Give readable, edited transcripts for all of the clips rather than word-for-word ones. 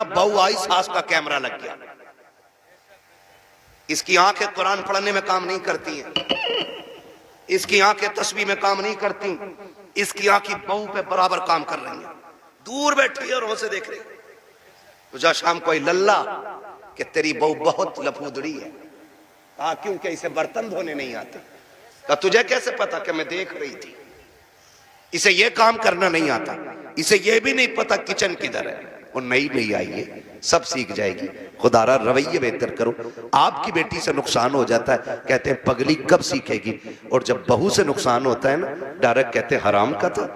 बहू आई, सास का कैमरा लग गया। इसकी आंखें कुरान पढ़ने में काम नहीं करती हैं, इसकी आंखें तस्बीह में काम नहीं करती, इसकी आंखें बहू पे बराबर काम कर रही हैं। दूर बैठी है और वहां से देख रही। तुझा शाम कोई लल्ला कि तेरी बहू बहुत लफूदड़ी है। कहा क्योंकि इसे बर्तन धोने नहीं आते। कहा तुझे कैसे पता कि मैं देख रही थी। इसे ये काम करना नहीं आता, इसे ये भी नहीं पता किचन किधर है। वो नई नई आई है, सब सीख जाएगी। खुदारा रवैये बेहतर करो। आपकी बेटी से नुकसान हो जाता है, कहते हैं पगली कब सीखेगी। और जब बहू से नुकसान होता है ना, डायरेक्ट कहते हैं हराम का था,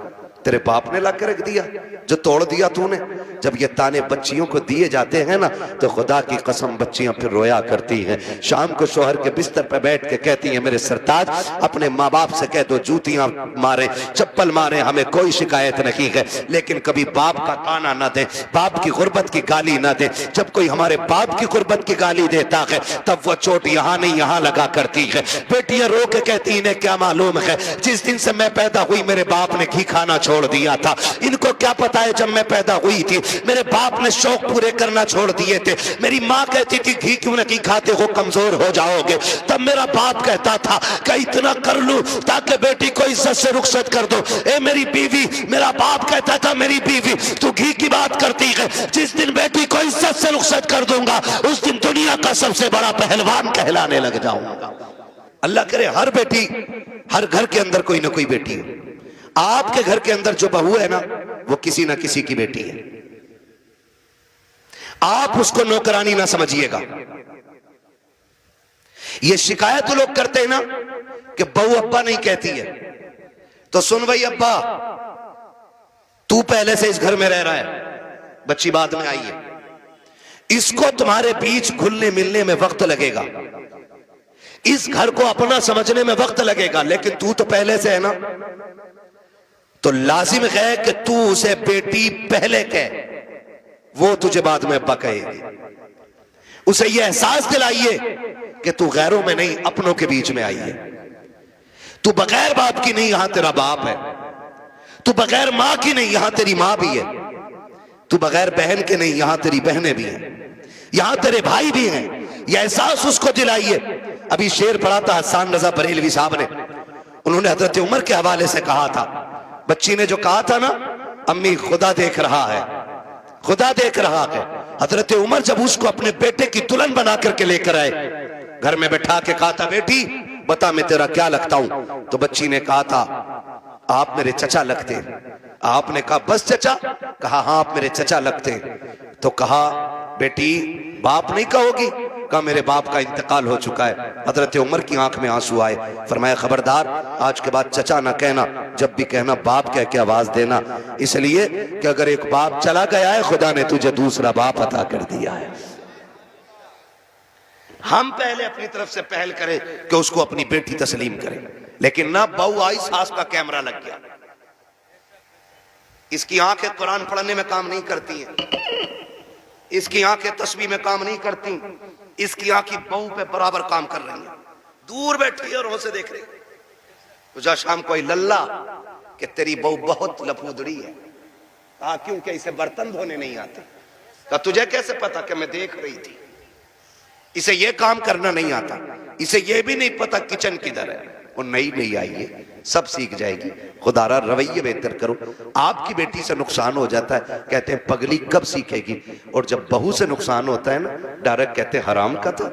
तेरे बाप ने ला के रख दिया, जो तोड़ दिया तूने। जब ये ताने बच्चियों को दिए जाते हैं ना, तो खुदा की कसम बच्चियां फिर रोया करती हैं। शाम को शोहर के बिस्तर पर बैठ के कहती हैं, मेरे सरताज अपने माँ बाप से कह दो जूतियां मारे, चप्पल मारे, हमें कोई शिकायत नहीं है, लेकिन कभी बाप का ताना ना दे, बाप की गुर्बत की गाली ना दे। जब कोई हमारे बाप की गुर्बत की गाली देता है, तब वो चोट यहाँ नहीं यहाँ लगा करती है। बेटियां रो के कहती, इन्हें क्या मालूम है, जिस दिन से मैं पैदा हुई मेरे बाप ने घी खाना छोड़ दिया था। इनको क्या पता है जब मैं पैदा हुई थी मेरे बाप ने शौक पूरे करना छोड़ दिए थे। मेरी माँ कहती थी घी क्यों नहीं खाते हो, कमजोर हो जाओगे। तब मेरा बाप कहता था कि इतना कर लूं ताकि बेटी को इज्जत से रुखसत कर दो। ए मेरी बीवी, मेरा बाप कहता था मेरी बीवी तू घी की बात करती है, जिस दिन बेटी को इज्जत से रुखसत कर दूंगा उस दिन दुनिया का सबसे बड़ा पहलवान कहलाने लग जाऊंगा। अल्लाह करे हर बेटी, हर घर के अंदर कोई ना कोई बेटी हो। आपके घर के अंदर जो बहू है ना, वो किसी ना किसी की बेटी है। आप उसको नौकरानी ना समझिएगा। ये शिकायत लोग करते हैं ना कि बहू अब्बा नहीं कहती है, तो सुन भाई अब्बा, तू पहले से इस घर में रह रहा है, बच्ची बाद में आई है, इसको तुम्हारे बीच घुलने मिलने में वक्त लगेगा, इस घर को अपना समझने में वक्त लगेगा, लेकिन तू तो पहले से है ना, तो लाजिम है कि तू उसे बेटी पहले कह, वो तुझे बाद में अब्बा कहेगी। उसे यह एहसास दिलाइए कि तू गैरों में नहीं अपनों के बीच में आई है। तू बगैर बाप की नहीं, यहां तेरा बाप है। तू बगैर मां की नहीं, यहां तेरी मां भी है। तू बगैर बहन के नहीं, यहां तेरी बहनें भी हैं, यहां तेरे भाई भी हैं। यह एहसास उसको दिलाइए। अभी शेर पढ़ा था हसन रजा बरेलवी साहब ने, उन्होंने हजरत उमर के हवाले से कहा था, बच्ची ने जो कहा था ना, अम्मी खुदा देख रहा है, खुदा देख रहा है। हजरत उमर जब उसको अपने बेटे की दुल्हन बना करके लेकर आए, घर में बैठा के कहा था, बेटी बता मैं तेरा क्या लगता हूं। तो बच्ची ने कहा था, आप मेरे चचा लगते। आपने कहा बस चचा? कहा हाँ आप मेरे चचा लगते। तो कहा बेटी बाप नहीं कहोगी? कहा मेरे बाप का इंतकाल हो चुका है। हजरत उमर की आंख में आंसू आए। फरमाया खबरदार, आज के बाद चचा ना कहना, जब भी कहना बाप कह के आवाज देना, इसलिए कि अगर एक बाप चला गया है, खुदा ने तुझे दूसरा बाप अता कर दिया है। हम पहले अपनी तरफ से पहल करें कि उसको अपनी बेटी तस्लीम करें, लेकिन ना बहू आई, सास का कैमरा लग गया। इसकी आंखें कुरान पढ़ने में काम नहीं करती हैं, इसकी आंखें तस्बीह में काम नहीं करती, इसकी आंखें बहू पे बराबर काम कर रही हैं। दूर बैठी है और वहां से देख रही। तुझा शाम कोई लल्ला कि तेरी बहू बहुत लफूदड़ी है। कहा क्योंकि इसे बर्तन धोने नहीं आते। कहा तुझे कैसे पता कि मैं देख रही थी। इसे ये काम करना नहीं आता, इसे ये भी नहीं पता किचन किधर है। वो नई नई आई है, सब सीख जाएगी। खुदारा रवैये बेहतर करो। आपकी बेटी से नुकसान हो जाता है, कहते हैं पगली कब सीखेगी। और जब बहू से नुकसान होता है ना, डायरेक्ट कहते हैं हराम का था,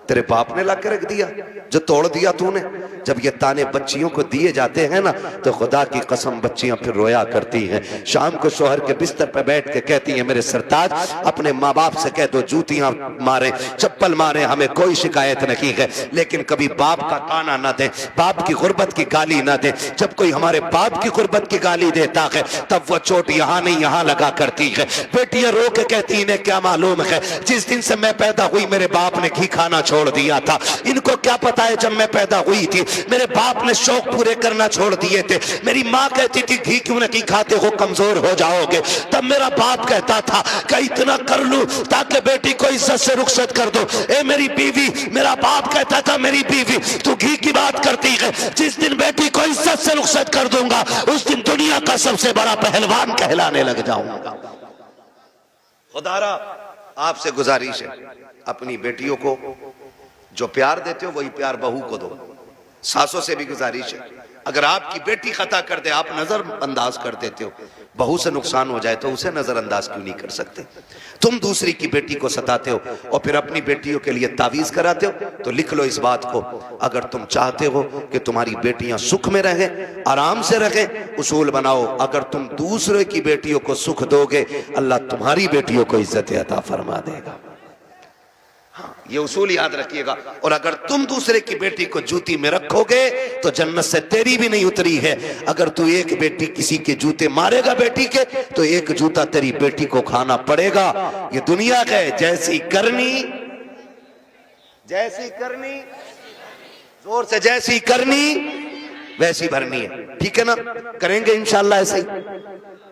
तेरे बाप ने ला के रख दिया, जो तोड़ दिया तूने। जब ये ताने बच्चियों को दिए जाते हैं ना, तो खुदा की कसम बच्चियां फिर रोया करती हैं। शाम को शोहर के बिस्तर पर बैठ के कहती हैं, मेरे सरताज अपने माँ बाप से कह दो जूतियां मारे, चप्पल मारे, हमें कोई शिकायत नहीं है, लेकिन कभी बाप का ताना ना दे, बाप की गुर्बत की गाली ना दे। जब कोई हमारे बाप की गुर्बत की गाली देता है, तब वो चोट यहाँ नहीं यहाँ लगा करती है। बेटियां रो के कहती, इन्हें क्या मालूम है, जिस दिन से मैं पैदा हुई मेरे बाप ने घी खाना छोड़ दिया था। इनको क्या पता है जब मैं पैदा हुई थी मेरे बाप ने शौक पूरे करना छोड़ दिए थे। मेरी माँ कहती थी घी क्यों नहीं खाते हो, कमजोर हो जाओगे। तब मेरा बाप कहता था कि इतना कर लूं ताकि बेटी को इज्जत से रुखसत कर दो। ए मेरी बीवी, मेरा बाप कहता था मेरी बीवी तू घी की बात करती है, जिस दिन बेटी को इज्जत से रुखसत कर दूंगा उस दिन दुनिया का सबसे बड़ा पहलवान कहलाने लग जाऊंगा। खुदारा आपसे गुजारिश है, अपनी बेटियों को जो प्यार देते हो वही प्यार बहू को दो। सासों से भी गुजारिश है, अगर आपकी बेटी खता कर दे आप नजरअंदाज कर देते हो, बहू से नुकसान हो जाए तो उसे नजरअंदाज क्यों नहीं कर सकते? तुम दूसरी की बेटी को सताते हो और फिर अपनी बेटियों के लिए तावीज कराते हो। तो लिख लो इस बात को, अगर तुम चाहते हो कि तुम्हारी बेटियां सुख में रहें, आराम से रहें, उसूल बनाओ, अगर तुम दूसरे की बेटियों को सुख दोगे अल्लाह तुम्हारी बेटियों को इज्जत अता फरमा देगा। ये उसूल याद रखिएगा। और अगर तुम दूसरे की बेटी को जूती में रखोगे तो जन्नत से तेरी भी नहीं उतरी है। अगर तू एक बेटी किसी के जूते मारेगा बेटी के, तो एक जूता तेरी बेटी को खाना पड़ेगा। ये दुनिया का है, जैसी करनी जोर से, जैसी करनी वैसी भरनी है। ठीक है ना? करेंगे इंशाअल्लाह ऐसे ही,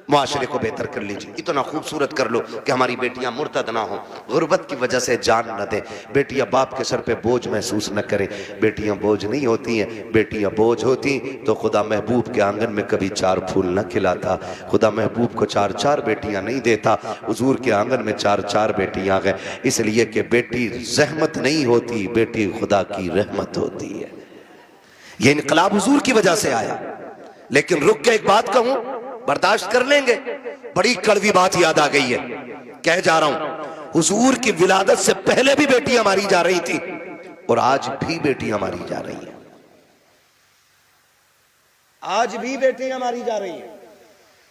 मुआशरे को बेहतर कर लीजिए। इतना खूबसूरत कर लो कि हमारी बेटियां मुर्तद ना हो, गुर्बत की वजह से जान न दे, बेटियां बाप के सर पे बोझ महसूस न करें। बेटियां बोझ नहीं होती हैं, बेटियां बोझ होती तो खुदा महबूब के आंगन में कभी 4 फूल न खिलाता, खुदा महबूब को 4-4 बेटियां नहीं देता, हुजूर के आंगन में 4-4 बेटियां हैं। इसलिए कि बेटी जहमत नहीं होती, बेटी खुदा की रहमत होती है। ये इनकलाब हुजूर की वजह से आया। लेकिन रुक के एक बात कहूं, बर्दाश्त कर लेंगे, बड़ी कड़वी बात याद आ गई है, कह जा रहा हूं। हुजूर की विलादत से पहले भी बेटियां मारी जा रही थी और आज भी बेटियां मारी जा रही हैं। आज भी बेटियां मारी जा रही हैं।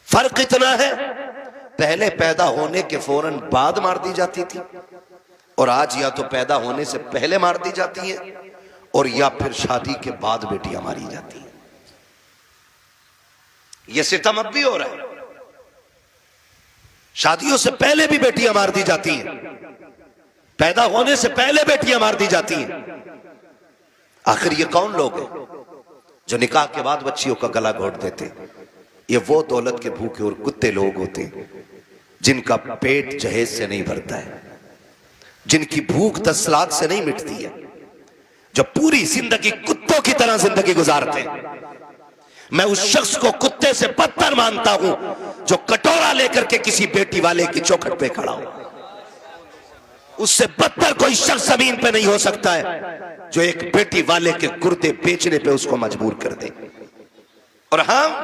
फर्क इतना है, पहले पैदा होने के फौरन बाद मार दी जाती थी और आज या तो पैदा होने से पहले मार दी जाती है और या फिर शादी के बाद बेटियां मारी जाती हैं। ये सितम अब भी हो रहा है, शादियों से पहले भी बेटियां मार दी जाती हैं, पैदा होने से पहले बेटियां मार दी जाती हैं। आखिर ये कौन लोग हैं जो निकाह के बाद बच्चियों का गला घोट देते हैं? ये वो दौलत के भूखे और कुत्ते लोग होते हैं जिनका पेट जहेज से नहीं भरता है, जिनकी भूख तसलात से नहीं मिटती है, जो पूरी जिंदगी कुत्तों की तरह जिंदगी गुजारते हैं। मैं उस शख्स को कुत्ते से बदतर मानता हूं जो कटोरा लेकर के किसी बेटी वाले की चौखट पे खड़ा हो। उससे बदतर कोई शख्स जमीन पे नहीं हो सकता है जो एक बेटी वाले के गुर्दे बेचने पे उसको मजबूर कर दे। और हम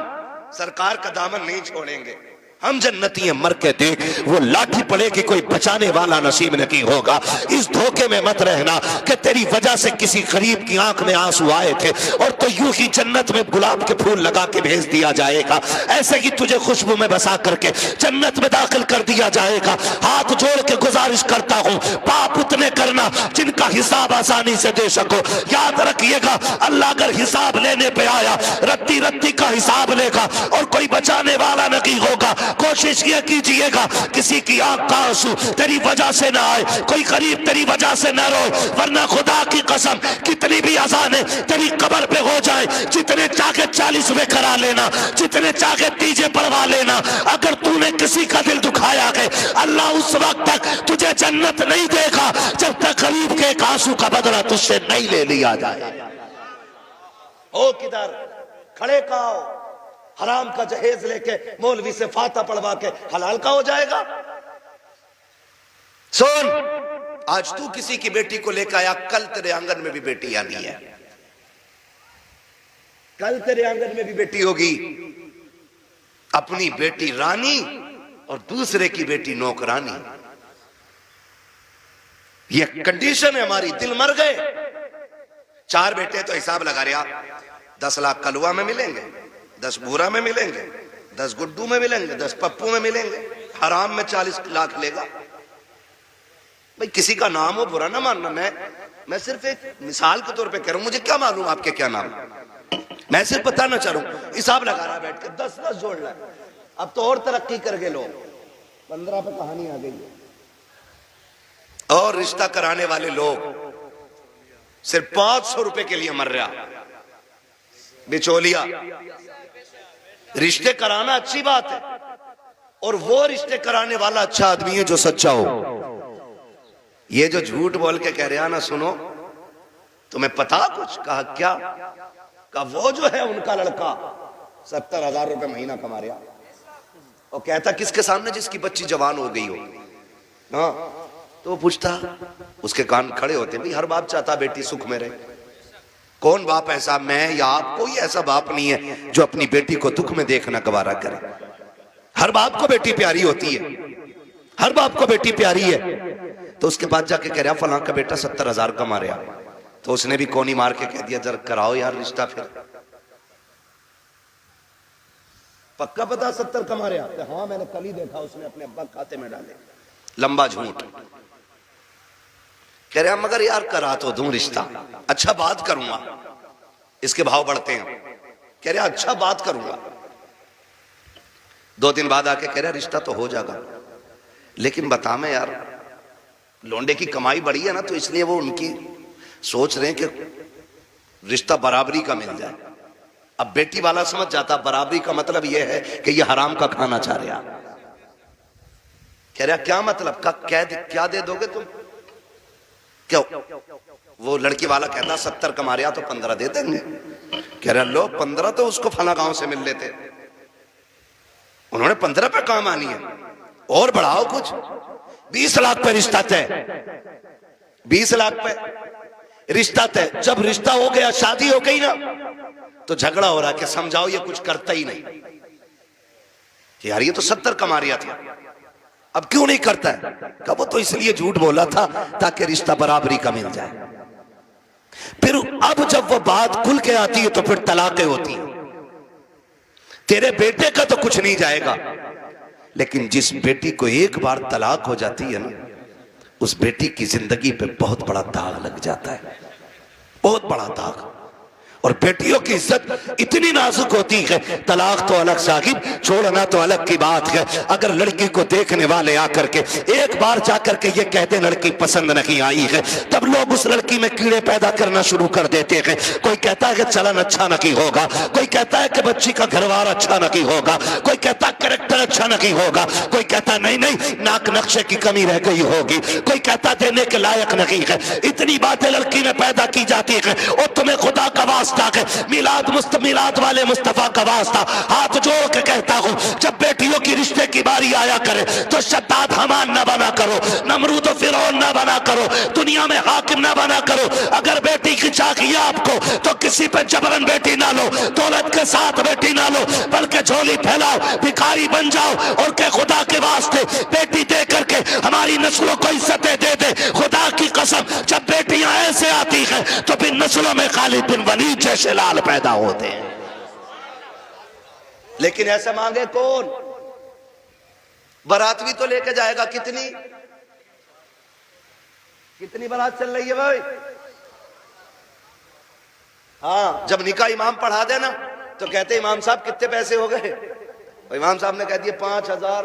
सरकार का दामन नहीं छोड़ेंगे, हम जन्नती हैं, मर के देख, वो लाठी पड़ेगी कोई बचाने वाला नसीब नहीं होगा। इस धोखे में मत रहना कि तेरी वजह से किसी गरीब की आंख में आंसू आए थे और तो यूं ही जन्नत में गुलाब के फूल लगा के भेज दिया जाएगा, ऐसे ही तुझे खुशबू में बसा करके जन्नत में दाखिल कर दिया जाएगा। हाथ जोड़ के गुजारिश करता हूं, पाप उतने करना जिनका हिसाब आसानी से दे सको। याद रखिएगा, अल्लाह अगर हिसाब लेने पे आया, रत्ती रत्ती का हिसाब लेगा और कोई बचाने वाला नहीं होगा। कोशिश ये कीजिएगा किसी की आंख का आंसू तेरी वजह से ना आए, कोई गरीब तेरी वजह से ना रोए, वरना खुदा की कसम कितनी भी अज़ानें तेरी कब्र पे हो जाए, जितने चाहे 40वें करा लेना, जितने चाहे तीजे पढ़वा लेना, अगर तूने किसी का दिल दुखाया है, अल्लाह उस वक्त तक तुझे जन्नत नहीं देगा जब तक गरीब के एक आंसू का बदला तुझसे नहीं ले लिया जाए। ओ किधर खड़े का हराम का जहेज लेके मौलवी से फाता पढ़वा के हलाल का हो जाएगा। सुन, आज तू किसी की बेटी को लेकर आया, कल तेरे आंगन में भी बेटी आनी है, कल तेरे आंगन में भी बेटी होगी। अपनी बेटी रानी और दूसरे की बेटी नौकरानी, ये कंडीशन है हमारी। दिल मर गए। 4 बेटे तो हिसाब लगा रहे आप, 10 लाख कलुआ में मिलेंगे, 10 बूरा में मिलेंगे, 10 गुड्डू में मिलेंगे, 10 पप्पू में मिलेंगे, हराम में 40 लाख लेगा। भाई किसी का नाम हो बुरा ना मानना, मैं सिर्फ एक मिसाल के तौर पे कह रहा हूं, मुझे क्या मालूम आपके क्या नाम, मैं सिर्फ बताना चाह रहा हूं। हिसाब लगा रहा बैठ के 10-10 जोड़ रहा है। अब तो और तरक्की कर गए लोग, 15 पे कहानी आ गई है। और रिश्ता कराने वाले लोग सिर्फ 500 रुपए के लिए मर रहा। बिचौलिया, रिश्ते कराना अच्छी बात है और वो रिश्ते कराने वाला अच्छा आदमी है जो सच्चा हो। ये जो झूठ बोल के कह रहा ना, सुनो तुम्हें पता कुछ, कहा क्या, कहा वो जो है उनका लड़का 70,000 रुपए महीना कमा रहा, और कहता किसके सामने, जिसकी बच्ची जवान हो गई हो। हाँ, तो वो पूछता, उसके कान खड़े होते, भाई हर बाप चाहता बेटी सुख में रहे। कौन बाप ऐसा, मैं या आप, कोई ऐसा बाप नहीं है जो अपनी बेटी को दुख में देखना गवारा करे। हर बाप को बेटी प्यारी होती है, हर बाप को बेटी प्यारी है। तो उसके बाद जाके कह रहा फलां का बेटा 70,000 कमा रहा। तो उसने भी कोनी मार के कह दिया, जरा कराओ यार रिश्ता फिर। पक्का पता 70 कमा रहा? हाँ मैंने कल ही देखा, उसने अपने अब्बा खाते में डाले। लंबा झूठ। कह रहा मगर यार करा तो दूं रिश्ता, अच्छा बात करूंगा। इसके भाव बढ़ते हैं। कह रहा अच्छा बात करूंगा। 2 दिन बाद आके कह रहा रिश्ता तो हो जाएगा, लेकिन बता मैं यार लौंडे की कमाई बढ़ी है ना, तो इसलिए वो उनकी सोच रहे हैं कि रिश्ता बराबरी का मिल जाए। अब बेटी वाला समझ जाता बराबरी का मतलब यह है कि ये हराम का खाना चाह रहा। कह रहा क्या मतलब का, क्या दे दोगे तुम? क्यों? वो लड़की वाला कहता 70 कमा रहा तो 15 दे देंगे। कह रहा लो 15 तो उसको फला गांव से मिल लेते, उन्होंने 15 पे काम आनी है, और बढ़ाओ कुछ। 20 लाख पे रिश्ता तय, 20 लाख पे रिश्ता तय। जब रिश्ता हो गया, शादी हो गई ना, तो झगड़ा हो रहा कि समझाओ ये कुछ करता ही नहीं कि यार ये तो 70 कमा रहा था, अब क्यों नहीं करता है? कहा वो तो इसलिए झूठ बोला था ताकि रिश्ता बराबरी का मिल जाए। फिर अब जब वो बात खुल के आती है तो फिर तलाकें होती हैं। तेरे बेटे का तो कुछ नहीं जाएगा, लेकिन जिस बेटी को एक बार तलाक हो जाती है ना, उस बेटी की जिंदगी पे बहुत बड़ा दाग लग जाता है, बहुत बड़ा दाग। और बेटियों की इज्जत इतनी नाजुक होती है, तलाक तो अलग साहिब, छोड़ना तो अलग की बात है। अगर लड़की को देखने वाले आकर के एक बार जाकर के ये कहते लड़की पसंद नहीं आई है, तब लोग उस लड़की में कीड़े पैदा करना शुरू कर देते हैं। कोई कहता है कि चलन अच्छा नहीं होगा, कोई कहता है कि बच्ची का घरवार अच्छा नहीं होगा, कोई कहता है कैरेक्टर अच्छा नहीं होगा, कोई कहता नहीं नहीं नाक नक्शे की कमी रह गई होगी, कोई कहता देने के लायक नहीं है। इतनी बातें लड़की में पैदा की जाती है। और तुम्हें खुदा का वास्ता मिलाद वाले मुस्तफा का वास्ता हाथ जोड़ के कहता हूं, जब बेटियों की रिश्ते की बारी आया करे तो शद्दाद हमान ना बना करो, नमरूद फिरौन ना बना करो, दुनिया में हाकिम ना बना करो। अगर बेटी की चाहिए आपको तो किसी पे जबरन बेटी ना लो, दौलत के साथ बेटी ना लो, बल्कि झोली फैलाओ, भिखारी बन जाओ और के खुदा के वास्ते बेटी दे करके हमारी नस्लों को इज्जतें दे दे। खुदा की कसम, जब बेटियां ऐसे आती हैं तो फिर नस्लों में खालिद बिन वलीद जैसे लाल पैदा होते हैं। लेकिन ऐसा मांगे कौन? बारात भी तो लेके जाएगा। कितनी बारात चल रही है भाई? हाँ, जब निकाह इमाम पढ़ा देना तो कहते इमाम साहब कितने पैसे हो गए? इमाम साहब ने कह दिए 5,000।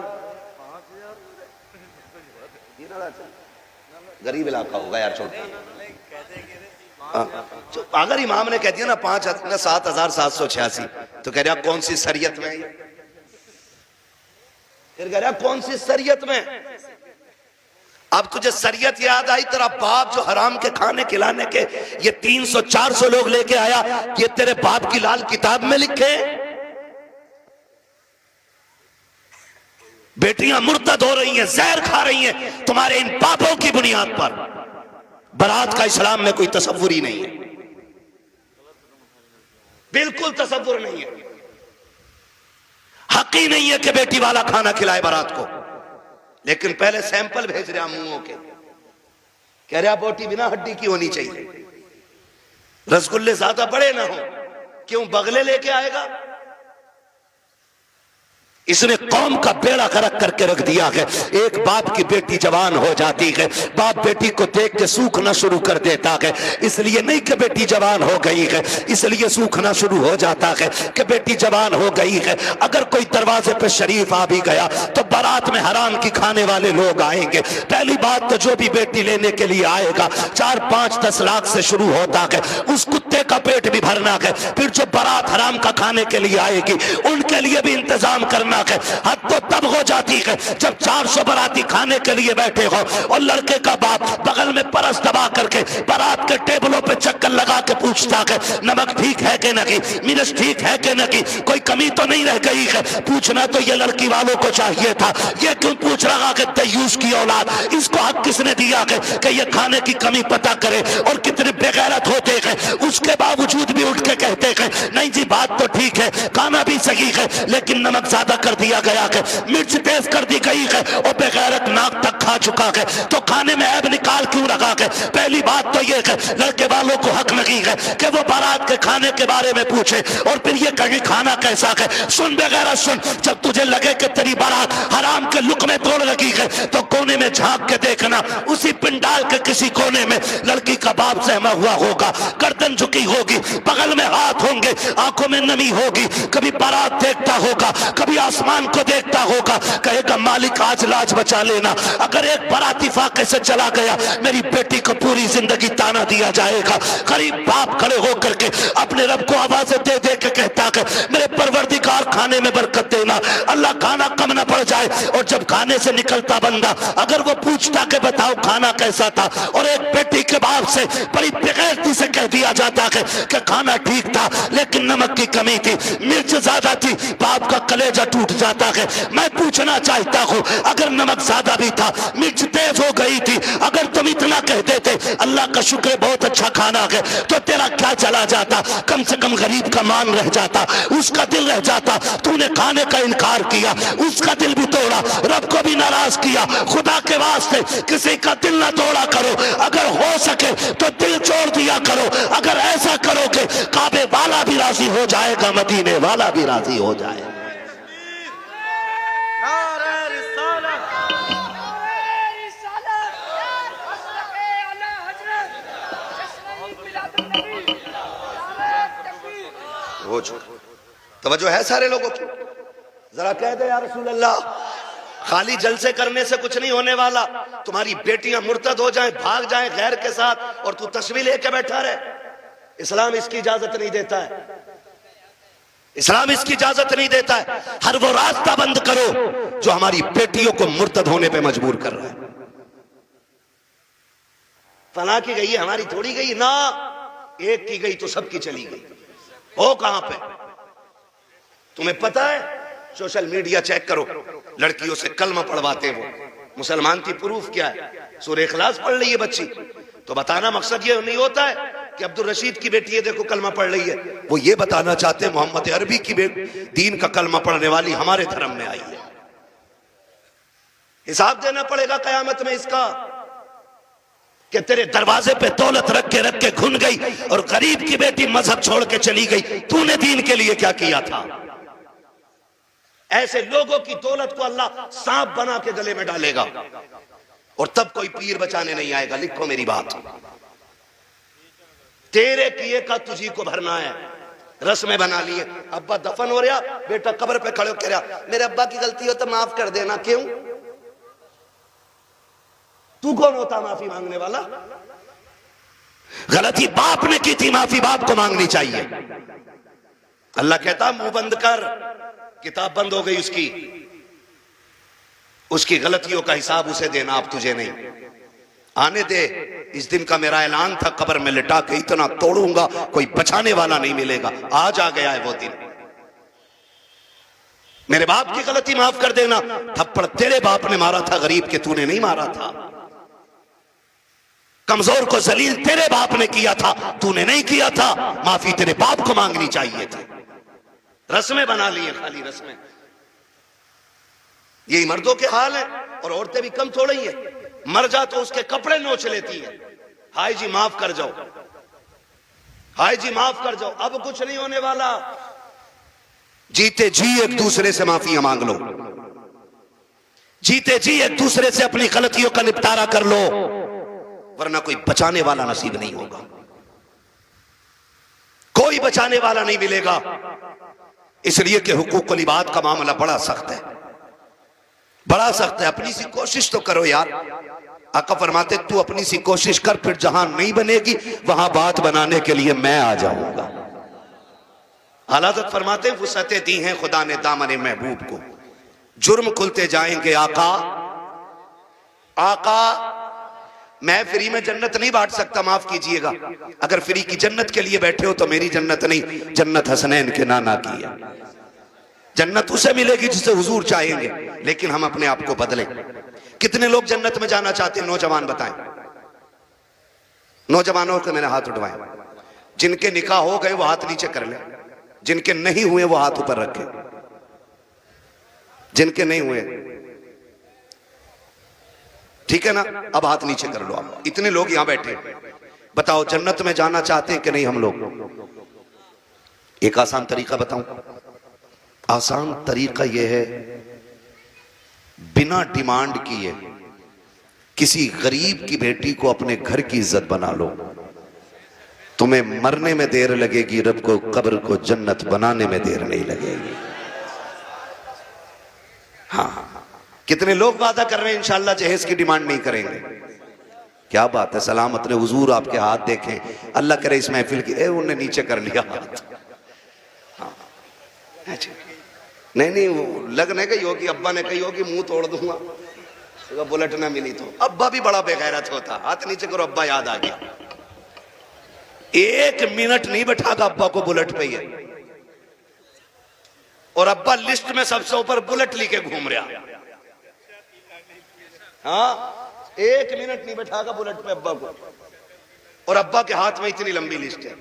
गरीब इलाका होगा यार, छोटा। अगर इमाम ने कह दिया ना 7,786, तो कह रहा कौन सी शरीयत में? फिर कह रहा कौन सी शरीयत में? अब तुझे शरीयत याद आई, तेरा बाप जो हराम के खाने खिलाने के ये 300-400 लोग लेके आया, ये तेरे बाप की लाल किताब में लिखे? बेटियां मुर्तद हो रही हैं, जहर खा रही हैं तुम्हारे इन पापों की बुनियाद पर। बारात का इस्लाम में कोई तसव्वुर ही नहीं है, बिल्कुल तसव्वुर नहीं है। हक ही नहीं है कि बेटी वाला खाना खिलाए बारात को। लेकिन पहले सैंपल भेज रहा मुंहों के, कह रहा बोटी बिना हड्डी की होनी चाहिए, रसगुल्ले ज्यादा बड़े ना हो। क्यों? बगले लेके आएगा। इसने कौम का बेड़ा गर्क करके रख दिया है। एक बाप की बेटी जवान हो जाती है, बाप बेटी को देख के सूखना शुरू कर देता है। इसलिए नहीं कि बेटी जवान हो गई है, इसलिए सूखना शुरू हो जाता है कि बेटी जवान हो गई है। अगर कोई दरवाजे पे शरीफ आ भी गया तो बारात में हराम की खाने वाले लोग आएंगे। पहली बात तो जो भी बेटी लेने के लिए आएगा 4, 5, 10 लाख से शुरू होता है, उस कुत्ते का पेट भी भरना है। फिर जो बारात हराम का खाने के लिए आएगी उनके लिए भी इंतजाम करना है हद तो तब हो जाती है जब 400 बाराती खाने के लिए बैठे हो और लड़के का बाप बगल में परस दबा करके बारात के टेबलों पे चक्कर लगा के पूछता है नमक ठीक है कि नहीं, मिर्च ठीक है कि नहीं, कोई कमी तो नहीं रह गई है। पूछना तो ये लड़की वालों को चाहिए था, ये क्यों पूछ रहा कि तयूस की औलाद, इसको हक किसने दिया कि ये खाने की कमी पता करे। और कितने बेगैरत होते हैं, उसके बावजूद भी उठ के कहते हैं नहीं जी बात तो ठीक है, खाना भी सही है, लेकिन नमक ज्यादा कर दिया गया है, मिर्च तेज कर दी गई है और बेगैरत नाक तक खा चुका है, तो खाने में ऐब निकाल क्यों रखा है। पहली बात तो ये है लड़के वालों को हक नहीं है कि वो बारात के खाने के बारे में पूछे और फिर ये कहे खाना कैसा है। सुन बेगैरत सुन, जब तुझे लगे कि तेरी बारात हराम के लुक में तोड़ लगी है तो कोने में झांक के देखना, उसी पिंडाल के किसी कोने में लड़की का बाप सहमा हुआ होगा, गर्दन झुकी होगी, बगल में हाथ होंगे, आंखों में नमी होगी, कभी बारात देखता होगा, कभी आसमान को देखता होगा, कहेगा मालिक आज लाज बचा लेना, अगर एक बाराती फाके से चला गया मेरी बेटी को पूरी जिंदगी ताना दिया जाएगा। गरीब बाप खड़े होकर के अपने रब को आवाज़ें दे दे के कहता है मेरे परवरदिगार खाने में बरकत देना, अल्लाह खाना कम न पड़ जाए। और जब खाने से निकलता बंदा अगर वो पूछता कि बताओ खाना कैसा था, और एक बेटी के बाप से बड़ी बेगैरती से कह दिया जाता है कि खाना ठीक था लेकिन नमक की कमी थी, मिर्च ज्यादा थी, बाप का कलेजा टूट जाता है। मैं पूछना चाहता हूँ अगर नमक ज्यादा भी था, मिर्च तेज हो गई थी, अगर तुम इतना कहते थे अल्लाह का शुक्र बहुत अच्छा खाना है, तो तेरा क्या चला जाता, कम से कम गरीब का मान रह जाता, उसका दिल रह जाता। तूने खाने का इनकार किया, उसका दिल भी तोड़ा, रब को भी नाराज किया। खुदा के वास्ते किसी का दिल ना तोड़ा करो, अगर हो सके तो दिल छोड़ दिया करो। अगर ऐसा करोगे काबे वाला भी राजी हो जाएगा, मदीने वाला भी राजी हो जाएगा। तवज्जो है सारे लोगों की, जरा कह दे या रसूल अल्लाह, खाली जलसे करने से कुछ नहीं होने वाला। तुम्हारी बेटियां मुर्तद हो जाएं, भाग जाएं गैर के साथ और तू तस्वीर लेके बैठा रहे, इस्लाम इसकी इजाजत नहीं देता है, इस्लाम इसकी इजाजत नहीं देता है। हर वो रास्ता बंद करो जो हमारी बेटियों को मुर्तद होने पे मजबूर कर रहा है। फला की गई है, हमारी थोड़ी गई ना, एक की गई तो सबकी चली गई। हो कहां पे तुम्हें पता है? सोशल मीडिया चेक करो, लड़कियों से कलमा पढ़वाते वो, मुसलमान की प्रूफ क्या है? सूरह इखलास पढ़ रही है बच्ची, तो बताना मकसद ये नहीं होता है कि अब्दुल रशीद की बेटी है देखो कलमा पढ़ रही है, वो ये बताना चाहते हैं मोहम्मद अरबी की दीन का कलमा पढ़ने वाली हमारे धर्म में आई है। हिसाब देना पड़ेगा कयामत में इसका कि तेरे दरवाजे पे दौलत रख के घुन गई और गरीब की बेटी मजहब छोड़ के चली गई, तूने दीन के लिए क्या किया था? ऐसे लोगों की दौलत को अल्लाह सांप बना के गले में डालेगा और तब कोई पीर बचाने नहीं आएगा। लिखो मेरी बात, तेरे किए का तुझी को भरना है। रस्में बना लिए, अब्बा दफन हो रहा, बेटा कब्र पे खड़े हो कह रहा मेरे अब्बा की गलती हो तो माफ कर देना। क्यों? तू कौन होता माफी मांगने वाला? गलती बाप ने की थी, माफी बाप को मांगनी चाहिए। अल्लाह कहता मुंह बंद कर, किताब बंद हो गई उसकी गलतियों का हिसाब उसे देना, आप तुझे नहीं। आने दे, इस दिन का मेरा ऐलान था, कब्र में लिटा के इतना तोड़ूंगा कोई बचाने वाला नहीं मिलेगा। आज आ गया है वो दिन। मेरे बाप की गलती माफ कर देना, थप्पड़ तेरे बाप ने मारा था, गरीब के तूने नहीं मारा था। कमजोर को जलील तेरे बाप ने किया था, तूने नहीं किया था। माफी तेरे बाप को मांगनी चाहिए थी। रस्में बना लिए, खाली रस्में। यही मर्दों के हाल है और औरतें भी कम थोड़ी है। मर जा तो उसके कपड़े नोच लेती है, हाय जी माफ कर जाओ, हाय जी माफ कर जाओ। अब कुछ नहीं होने वाला, जीते जी एक दूसरे से माफियां मांग लो, जीते जी एक दूसरे से अपनी गलतियों का निपटारा कर लो, वरना कोई बचाने वाला नसीब नहीं होगा, कोई बचाने वाला नहीं मिलेगा। इसलिए कि हुकूकुल इबाद का मामला बड़ा सख्त है, बड़ा सख्त है। अपनी सी कोशिश तो करो यार। आका फरमाते तू अपनी सी कोशिश कर, फिर जहां नहीं बनेगी वहां बात बनाने के लिए मैं आ जाऊंगा। आला हज़रत फरमाते वुसअतें दी हैं खुदा ने दामन महबूब को, जुर्म खुलते जाएंगे। आका आका मैं फ्री में जन्नत नहीं बांट सकता, माफ कीजिएगा। अगर फ्री की जन्नत के लिए बैठे हो तो मेरी जन्नत नहीं, जन्नत हसनैन के नाना की है। जन्नत उसे मिलेगी जिसे हुजूर चाहेंगे, लेकिन हम अपने आप को बदलें। कितने लोग जन्नत में जाना चाहते हैं? नौजवान बताएं, नौजवानों को मैंने हाथ उठवाएं। जिनके निकाह हो गए वो हाथ नीचे कर लें, जिनके नहीं हुए वो हाथ ऊपर रखें। जिनके नहीं हुए ठीक है ना, अब हाथ नीचे कर लो। आप इतने लोग यहां बैठे, बताओ जन्नत में जाना चाहते हैं कि नहीं हम लोग? एक आसान तरीका बताऊं। आसान तरीका यह है, बिना डिमांड किए किसी गरीब की बेटी को अपने घर की इज्जत बना लो। तुम्हें मरने में देर लगेगी, रब को कब्र को जन्नत बनाने में देर नहीं लगेगी। हाँ, कितने लोग वादा कर रहे हैं इंशाअल्लाह जहेज की डिमांड नहीं करेंगे। क्या बात है, सलामत ने हुजूर आपके हाथ देखें, अल्लाह करे इस महफिल की। उन्हें नीचे कर लिया हाथ। हाँ, नहीं वो लगने गई होगी, अब्बा ने कही होगी मुंह तोड़ दूंगा तो बुलेट ना मिली तो। अब्बा भी बड़ा बेगैरत होता, हाथ नीचे करो, अब्बा याद आ गया। 1 मिनट नहीं बैठागा अब्बा को बुलेट पे ही, और अब्बा लिस्ट में सबसे ऊपर बुलेट लेके घूम रहा। हाँ, 1 मिनट नहीं बैठागा बुलेट पे अब्बा को, और अब्बा के हाथ में इतनी लंबी लिस्ट है।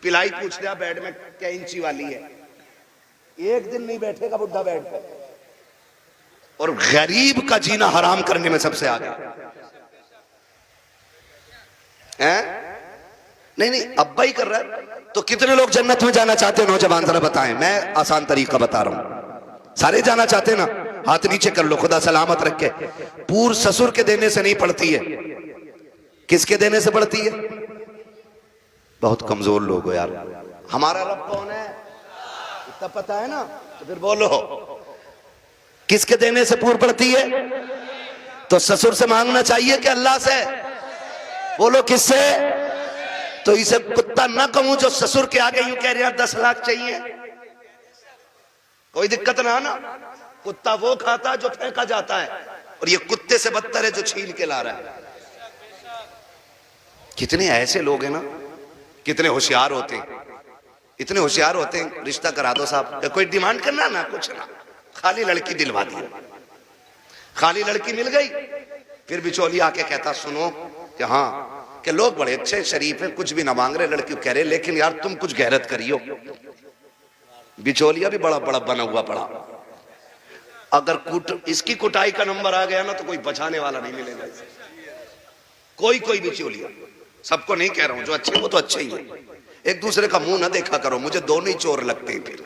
पिलाई पूछ लिया बेड में क्या इंची वाली है, 1 दिन नहीं बैठेगा बुढ़ा बेड पे। और गरीब का जीना हराम करने में सबसे आगे हैं? नहीं अब्बा ही कर रहा है। तो कितने लोग जन्नत में जाना चाहते हैं? नौजवान जरा बताएं। मैं आसान तरीका बता रहा हूं, सारे जाना चाहते हैं ना? हाथ नीचे कर लो, खुदा सलामत रखे। पूर ससुर के देने से नहीं पड़ती है, किसके देने से पड़ती है? बहुत कमजोर लोग हो यार। हमारा रब कौन है इतना पता है ना? तो फिर बोलो किसके देने से पूर पड़ती है? तो ससुर से मांगना चाहिए कि अल्लाह से? बोलो किससे? तो इसे कुत्ता ना कहूं जो ससुर के आगे यूं कह रहे हैं 10 लाख चाहिए, कोई दिक्कत ना। कुत्ता वो खाता जो फेंका जाता है, और ये कुत्ते से बदतर है जो छीन के ला रहा है। कितने ऐसे लोग हैं ना, कितने होशियार होते हैं, इतने होशियार होते हैं। रिश्ता करा दो साहब, कोई डिमांड करना ना, कुछ ना, खाली लड़की दिलवा दी। खाली लड़की मिल गई, फिर बिचौली आके कहता सुनो कि हाँ कि लोग बड़े अच्छे शरीफ हैं, कुछ भी ना मांग रहे, लड़की कह रहे लेकिन यार तुम कुछ गैरत करियो। बिचौलिया भी बड़ा बड़ा बना हुआ पड़ा। अगर इसकी कुटाई का नंबर आ गया ना तो कोई बचाने वाला नहीं मिलेगा। कोई बिचौलिया, सबको नहीं कह रहा हूं, जो अच्छे वो तो अच्छे ही है। एक दूसरे का मुंह ना देखा करो, मुझे दोनों ही चोर लगते हैं। फिर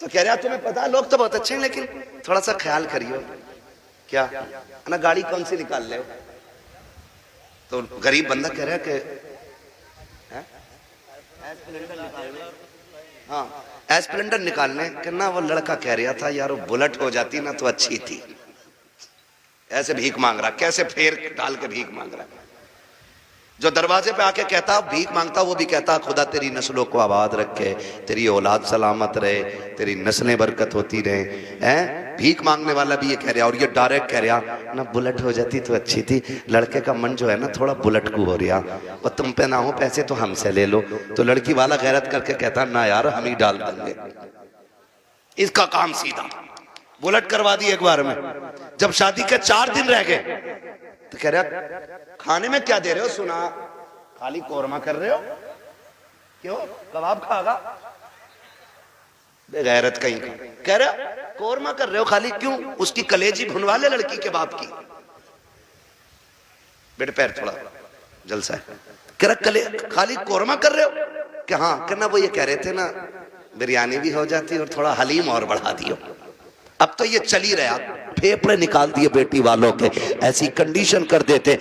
तो कह रहा तुम्हें पता है लोग तो बहुत अच्छे हैं, लेकिन थोड़ा सा ख्याल करियो। क्या ना, गाड़ी कौन सी निकाल ले? तो गरीब बंदा कह रहा है कि हाँ एस्प्लेंडर निकालने के ना। वो लड़का कह रहा था यार वो बुलेट हो जाती ना तो अच्छी थी। ऐसे भीख मांग रहा, कैसे फेर डाल के भीख मांग रहा। जो दरवाजे पे आके कहता भीख मांगता, वो भी कहता खुदा तेरी नस्लों को आबाद रखे, तेरी औलाद सलामत रहे, तेरी नस्लें बरकत होती रहे। हैं? भीख मांगने वाला भी ये कह रहा, और ये डायरेक्ट कह रहा ना बुलेट हो जाती तो अच्छी थी। लड़के का मन जो है ना थोड़ा बुलेट को हो रहा, और तुम पे ना हो पैसे तो हमसे ले लो। तो लड़की वाला गैरत करके कहता ना यार हम ही डाल देंगे। इसका काम सीधा, बुलेट करवा दी एक बार में। जब शादी के 4 दिन रह गए तो कह रहा खाने में क्या दे रहे हो? सुना खाली कोरमा कर रहे हो, क्यों कबाब खागा? बेगैरत कहीं का। कह रहा कोरमा कर रहे हो खाली, क्यों? उसकी कलेजी भुनवा ले लड़की के बाप की। बेटे पैर थोड़ा जलसा है। कह रहा खाली कोरमा कर रहे हो? क्या? हाँ करना। वो ये कह रहे थे ना बिरयानी भी हो जाती और थोड़ा हलीम और बढ़ा दियो। अब तो ये चल ही रहा, फेफड़े निकाल दिए बेटी वालों के, ऐसी कंडीशन कर देते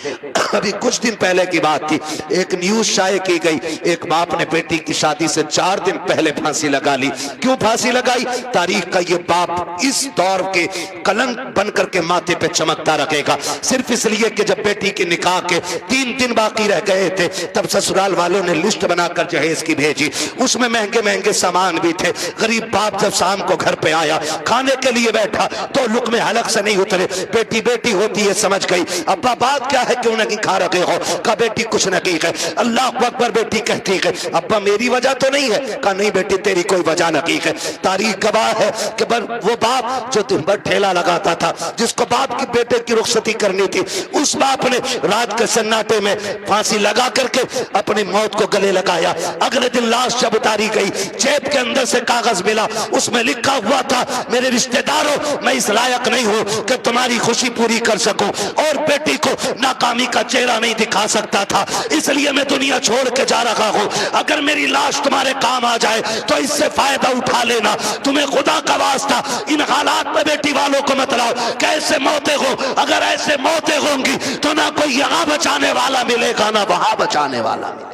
अभी कुछ दिन पहले की बात थी, एक न्यूज शाये की गई, एक बाप ने बेटी की शादी से 4 दिन पहले फांसी लगा ली। क्यों फांसी लगाई? तारीख का ये बाप इस दौर के कलंक बन करके माथे पे चमकता रखेगा, सिर्फ इसलिए कि जब बेटी के निकाह के 3 दिन बाकी रह गए थे तब ससुराल वालों ने लिस्ट बनाकर जहेज की भेजी। उसमें महंगे महंगे सामान भी थे। गरीब बाप जब शाम को घर पे आया, खाने के लिए बैठा तो लुक़्मे हलक से नहीं उतरे। बेटी बेटी होती है, समझ गई। अब्बा बात क्या है, क्यों नहीं खा रहे हो? कहा बेटी कुछ नहीं है। अल्लाह अकबर। बेटी कहती है अब्बा मेरी वजह तो नहीं है? कहा नहीं बेटी तेरी कोई वजह नहीं है। तारीख गवाह है कि वो बाप जो दिन भर ठेला लगाता था, जिसको बाप की बेटे की रुखसती करनी थी, उस बाप ने रात के सन्नाटे में फांसी लगा करके अपनी मौत को गले लगाया। अगले दिन लाश जब उतारी गई, जेब के अंदर से कागज मिला, उसमें लिखा हुआ था मेरे रिश्तेदारों, मैं इस लायक नहीं हूं कि तुम्हारी खुशी पूरी कर सकूं, और बेटी को नाकामी का चेहरा नहीं दिखा सकता था, इसलिए मैं दुनिया छोड़ के जा रहा हूं। अगर मेरी लाश तुम्हारे काम आ जाए तो इससे फायदा उठा लेना। तुम्हें खुदा का वास्ता इन हालात में बेटी वालों को मत लाओ। कैसे मौतें हो, अगर ऐसे मौतें होंगी तो ना कोई यहां बचाने वाला मिलेगा ना वहां बचाने वाला मिलेगा।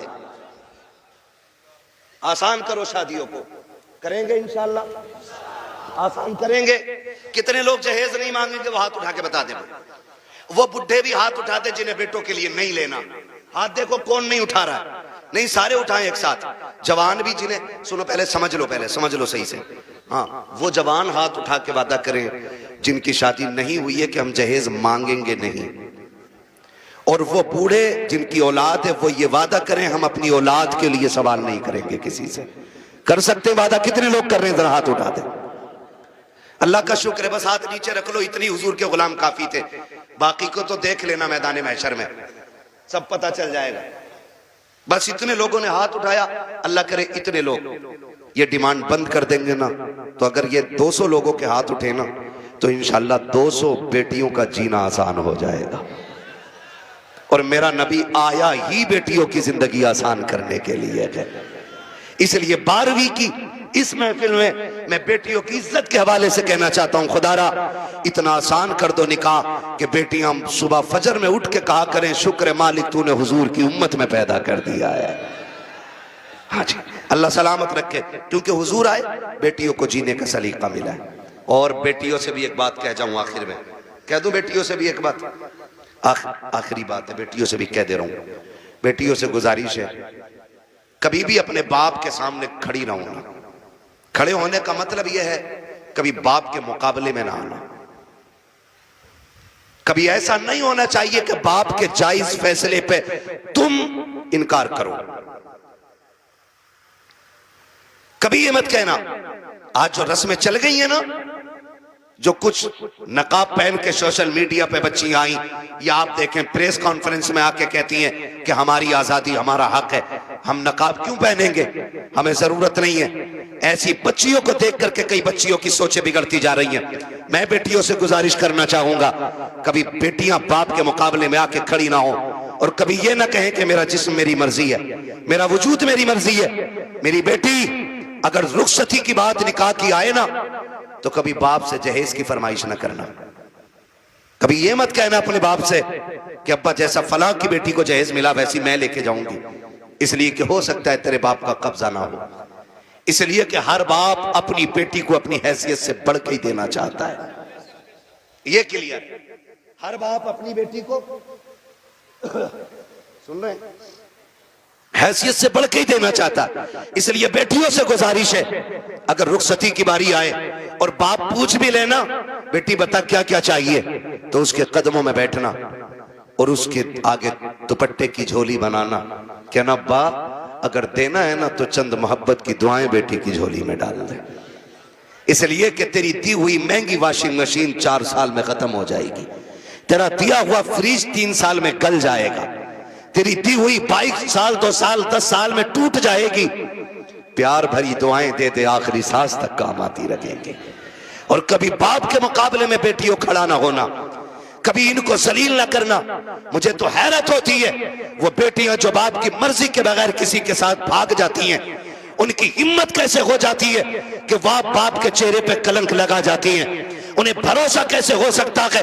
आसान करो शादियों को, करेंगे इंशाल्लाह, आसान करेंगे। कितने लोग जहेज नहीं मांगेंगे वो हाथ उठा के बता दे। वो बुढ़े भी हाथ उठाते जिन्हें बेटों के लिए नहीं लेना। हाथ देखो कौन नहीं उठा रहा है। नहीं सारे उठाएं एक साथ। जवान भी जिन्हें, सुनो पहले समझ लो सही से। हाँ, वो जवान हाथ उठा के वादा करें जिनकी शादी नहीं हुई है कि हम जहेज मांगेंगे नहीं। और वो बूढ़े जिनकी औलाद है वो ये वादा करें हम अपनी औलाद के लिए सवाल नहीं करेंगे किसी से। कर सकते हैं वादा? कितने लोग कर रहे हैं? जरा हाथ उठा दे। अल्लाह का शुक्र है, बस हाथ नीचे रख लो, इतनी हुजूर के गुलाम काफी थे। बाकी को तो देख लेना मैदान महशर में, सब पता चल जाएगा। बस इतने लोगों ने हाथ उठाया। अल्लाह करे इतने लोग ये डिमांड बंद कर देंगे ना, तो अगर ये 200 लोगों के हाथ उठे ना तो इंशाल्लाह 200 बेटियों का जीना आसान हो जाएगा। और मेरा नबी आया ही बेटियों की जिंदगी आसान करने के लिए है। इसलिए 12वीं की इस महफिल में मैं बेटियों की इज्जत के हवाले से कहना चाहता हूं, खुदारा इतना आसान कर दो निकाह कि बेटियां सुबह फजर में उठ के कहा करें शुक्र मालिक तूने हुजूर की उम्मत में पैदा कर दिया है। हाँ जी, अल्लाह सलामत रखे, क्योंकि हुजूर आए, बेटियों को जीने का सलीका मिला है। और बेटियों से भी एक बात कह जाऊं आखिर में, कह दूं बेटियों से भी एक बात, आखिरी बात है, बेटियों से भी कह दे रहा हूं। बेटियों से गुजारिश है, कभी भी अपने बाप के सामने खड़ी ना होना। खड़े होने का मतलब यह है कभी बाप के मुकाबले में ना आना। कभी ऐसा नहीं होना चाहिए कि बाप के जायज फैसले पे तुम इनकार करो। कभी ये मत कहना। आज जो रस्में चल गई है ना, जो कुछ नकाब पहन के सोशल मीडिया पे बच्ची आई, या आप देखें प्रेस कॉन्फ्रेंस में आके कहती हैं कि हमारी आजादी हमारा हक है, हम नकाब क्यों पहनेंगे, हमें जरूरत नहीं है। ऐसी बच्चियों को देख करके कई बच्चियों की सोचें बिगड़ती जा रही हैं। मैं बेटियों से गुजारिश करना चाहूंगा, कभी बेटियां बाप के मुकाबले में आके खड़ी ना हो, और कभी ये ना कहें कि मेरा जिस्म मेरी मर्जी है, मेरा वजूद मेरी मर्जी है। मेरी बेटी अगर रुखसती की बात निकाह की आए ना, तो कभी बाप से जहेज की फरमाइश ना करना। कभी ये मत कहना अपने बाप से कि अब्बा जैसा फलां की बेटी को जहेज मिला वैसी मैं लेके जाऊंगी, इसलिए कि हो सकता है तेरे बाप का कब्जा ना हो। इसलिए कि हर बाप अपनी बेटी को अपनी हैसियत से बढ़ के ही देना चाहता है। ये क्लियर, हर बाप अपनी बेटी को सुन रहे हैं, हैसियत से बढ़ के ही देना चाहता। इसलिए बेटियों से गुजारिश है, अगर रुखसती की बारी आए और बाप पूछ भी लेना बेटी बता क्या क्या चाहिए, तो उसके कदमों में बैठना और उसके आगे दुपट्टे की झोली बनाना, कहना बा अगर देना है ना तो चंद मोहब्बत की दुआएं बेटी की झोली में डाल दे, इसलिए कि तेरी दी हुई महंगी वॉशिंग मशीन 4 साल में खत्म हो जाएगी, तेरा दिया हुआ फ्रिज 3 साल में गल जाएगा, तेरी दी हुई बाइक 1 साल 2 साल 10 साल में टूट जाएगी। प्यार भरी दुआएं दे दे आखिरी सांस तक काम आती रहेंगे। और कभी बाप के मुकाबले में बेटियों खड़ा ना होना, कभी इनको जलील ना करना। मुझे तो हैरत होती है वो बेटियां जो बाप की मर्जी के बगैर किसी के साथ भाग जाती हैं, उनकी हिम्मत कैसे हो जाती है कि वह बाप के चेहरे पे कलंक लगा जाती हैं। उन्हें भरोसा कैसे हो सकता है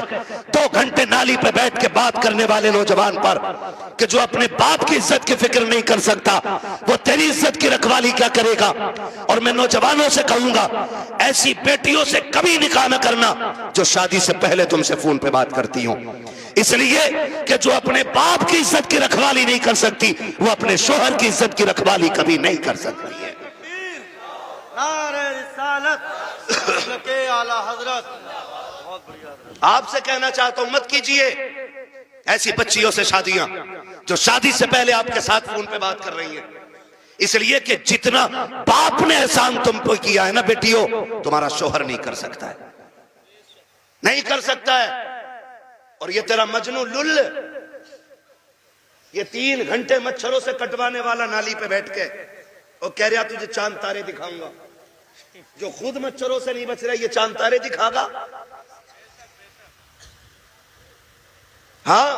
2 घंटे नाली पे बैठ के बात करने वाले नौजवान पर कि जो अपने बाप की इज्जत की फिक्र नहीं कर सकता, वो तेरी इज्जत की रखवाली क्या करेगा। और मैं नौजवानों से कहूंगा, ऐसी बेटियों से कभी निकाह न करना जो शादी से पहले तुमसे फोन पे बात करती हो, इसलिए कि जो अपने बाप की इज्जत की रखवाली नहीं कर सकती, वो अपने शोहर की इज्जत की रखवाली कभी नहीं कर सकती है। आपसे कहना चाहता हूं, मत कीजिए ऐसी बच्चियों से शादियां जो शादी से पहले आपके साथ फोन पे बात कर रही हैं, इसलिए कि जितना बाप ने एहसान तुम पे किया है ना बेटियों, तुम्हारा शोहर नहीं कर सकता है, नहीं कर सकता है। और ये तेरा मजनू लुल, ये 3 घंटे मच्छरों से कटवाने वाला नाली पे बैठ के और कह रहा तुझे चांद तारे दिखाऊंगा, जो खुद मच्छरों से नहीं बच रहा, ये चांद तारे दिखागा। हाँ,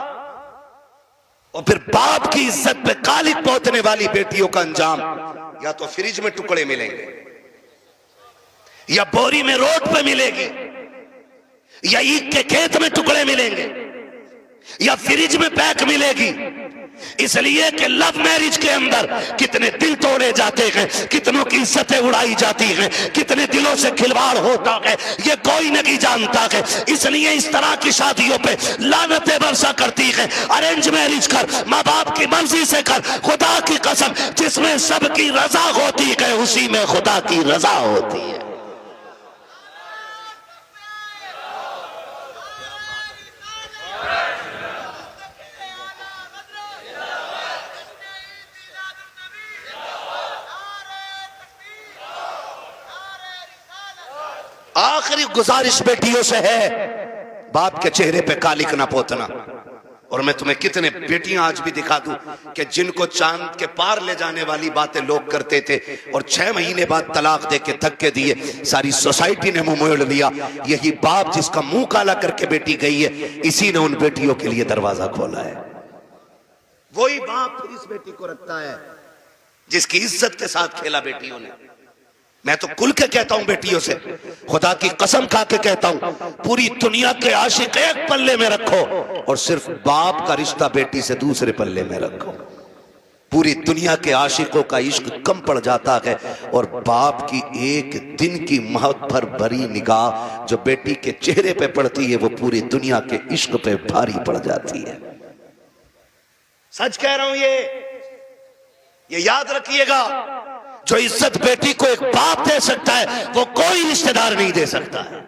और फिर बाप की इज्जत पे कालिक पोतने वाली बेटियों का अंजाम या तो फ्रिज में टुकड़े मिलेंगे, या बोरी में रोड पे मिलेगी, या ईख के खेत में टुकड़े मिलेंगे, या फ्रिज में पैक मिलेगी। इसलिए कि लव मैरिज के अंदर कितने दिल तोड़े जाते हैं, कितनों की इज्जतें उड़ाई जाती हैं, कितने दिलों से खिलवाड़ होता है, ये कोई नहीं जानता है। इसलिए इस तरह की शादियों पे लानतें बरसा करती है। अरेंज मैरिज कर, माँ बाप की मर्जी से कर, खुदा की कसम जिसमें सबकी रजा होती है उसी में खुदा की रजा होती है। आखिरी गुजारिश बेटियों से है, बाप के चेहरे पे कालिक ना पोतना। और मैं तुम्हें कितने बेटियां आज भी दिखा दूं कि जिनको चांद के पार ले जाने वाली बातें लोग करते थे और 6 महीने बाद तलाक दे के धक्के दिए, सारी सोसाइटी ने मुंह मोड़ लिया। यही बाप जिसका मुंह काला करके बेटी गई है, इसी ने उन बेटियों के लिए दरवाजा खोला है। वही बाप फिर इस बेटी को रखता है जिसकी इज्जत के साथ खेला बेटियों ने। मैं तो खुल के कहता हूं बेटियों से, खुदा की कसम खा के कहता हूं, पूरी दुनिया के आशिक एक पल्ले में रखो और सिर्फ बाप का रिश्ता बेटी से दूसरे पल्ले में रखो। पूरी दुनिया के आशिकों का इश्क कम पड़ जाता है और बाप की एक दिन की मोहब्बत भरी निगाह जो बेटी के चेहरे पे पड़ती है, वो पूरी दुनिया के इश्क पे भारी पड़ जाती है। सच कह रहा हूं, ये याद रखिएगा, जो इज्जत बेटी को एक बाप दे सकता है वो कोई रिश्तेदार नहीं दे सकता है।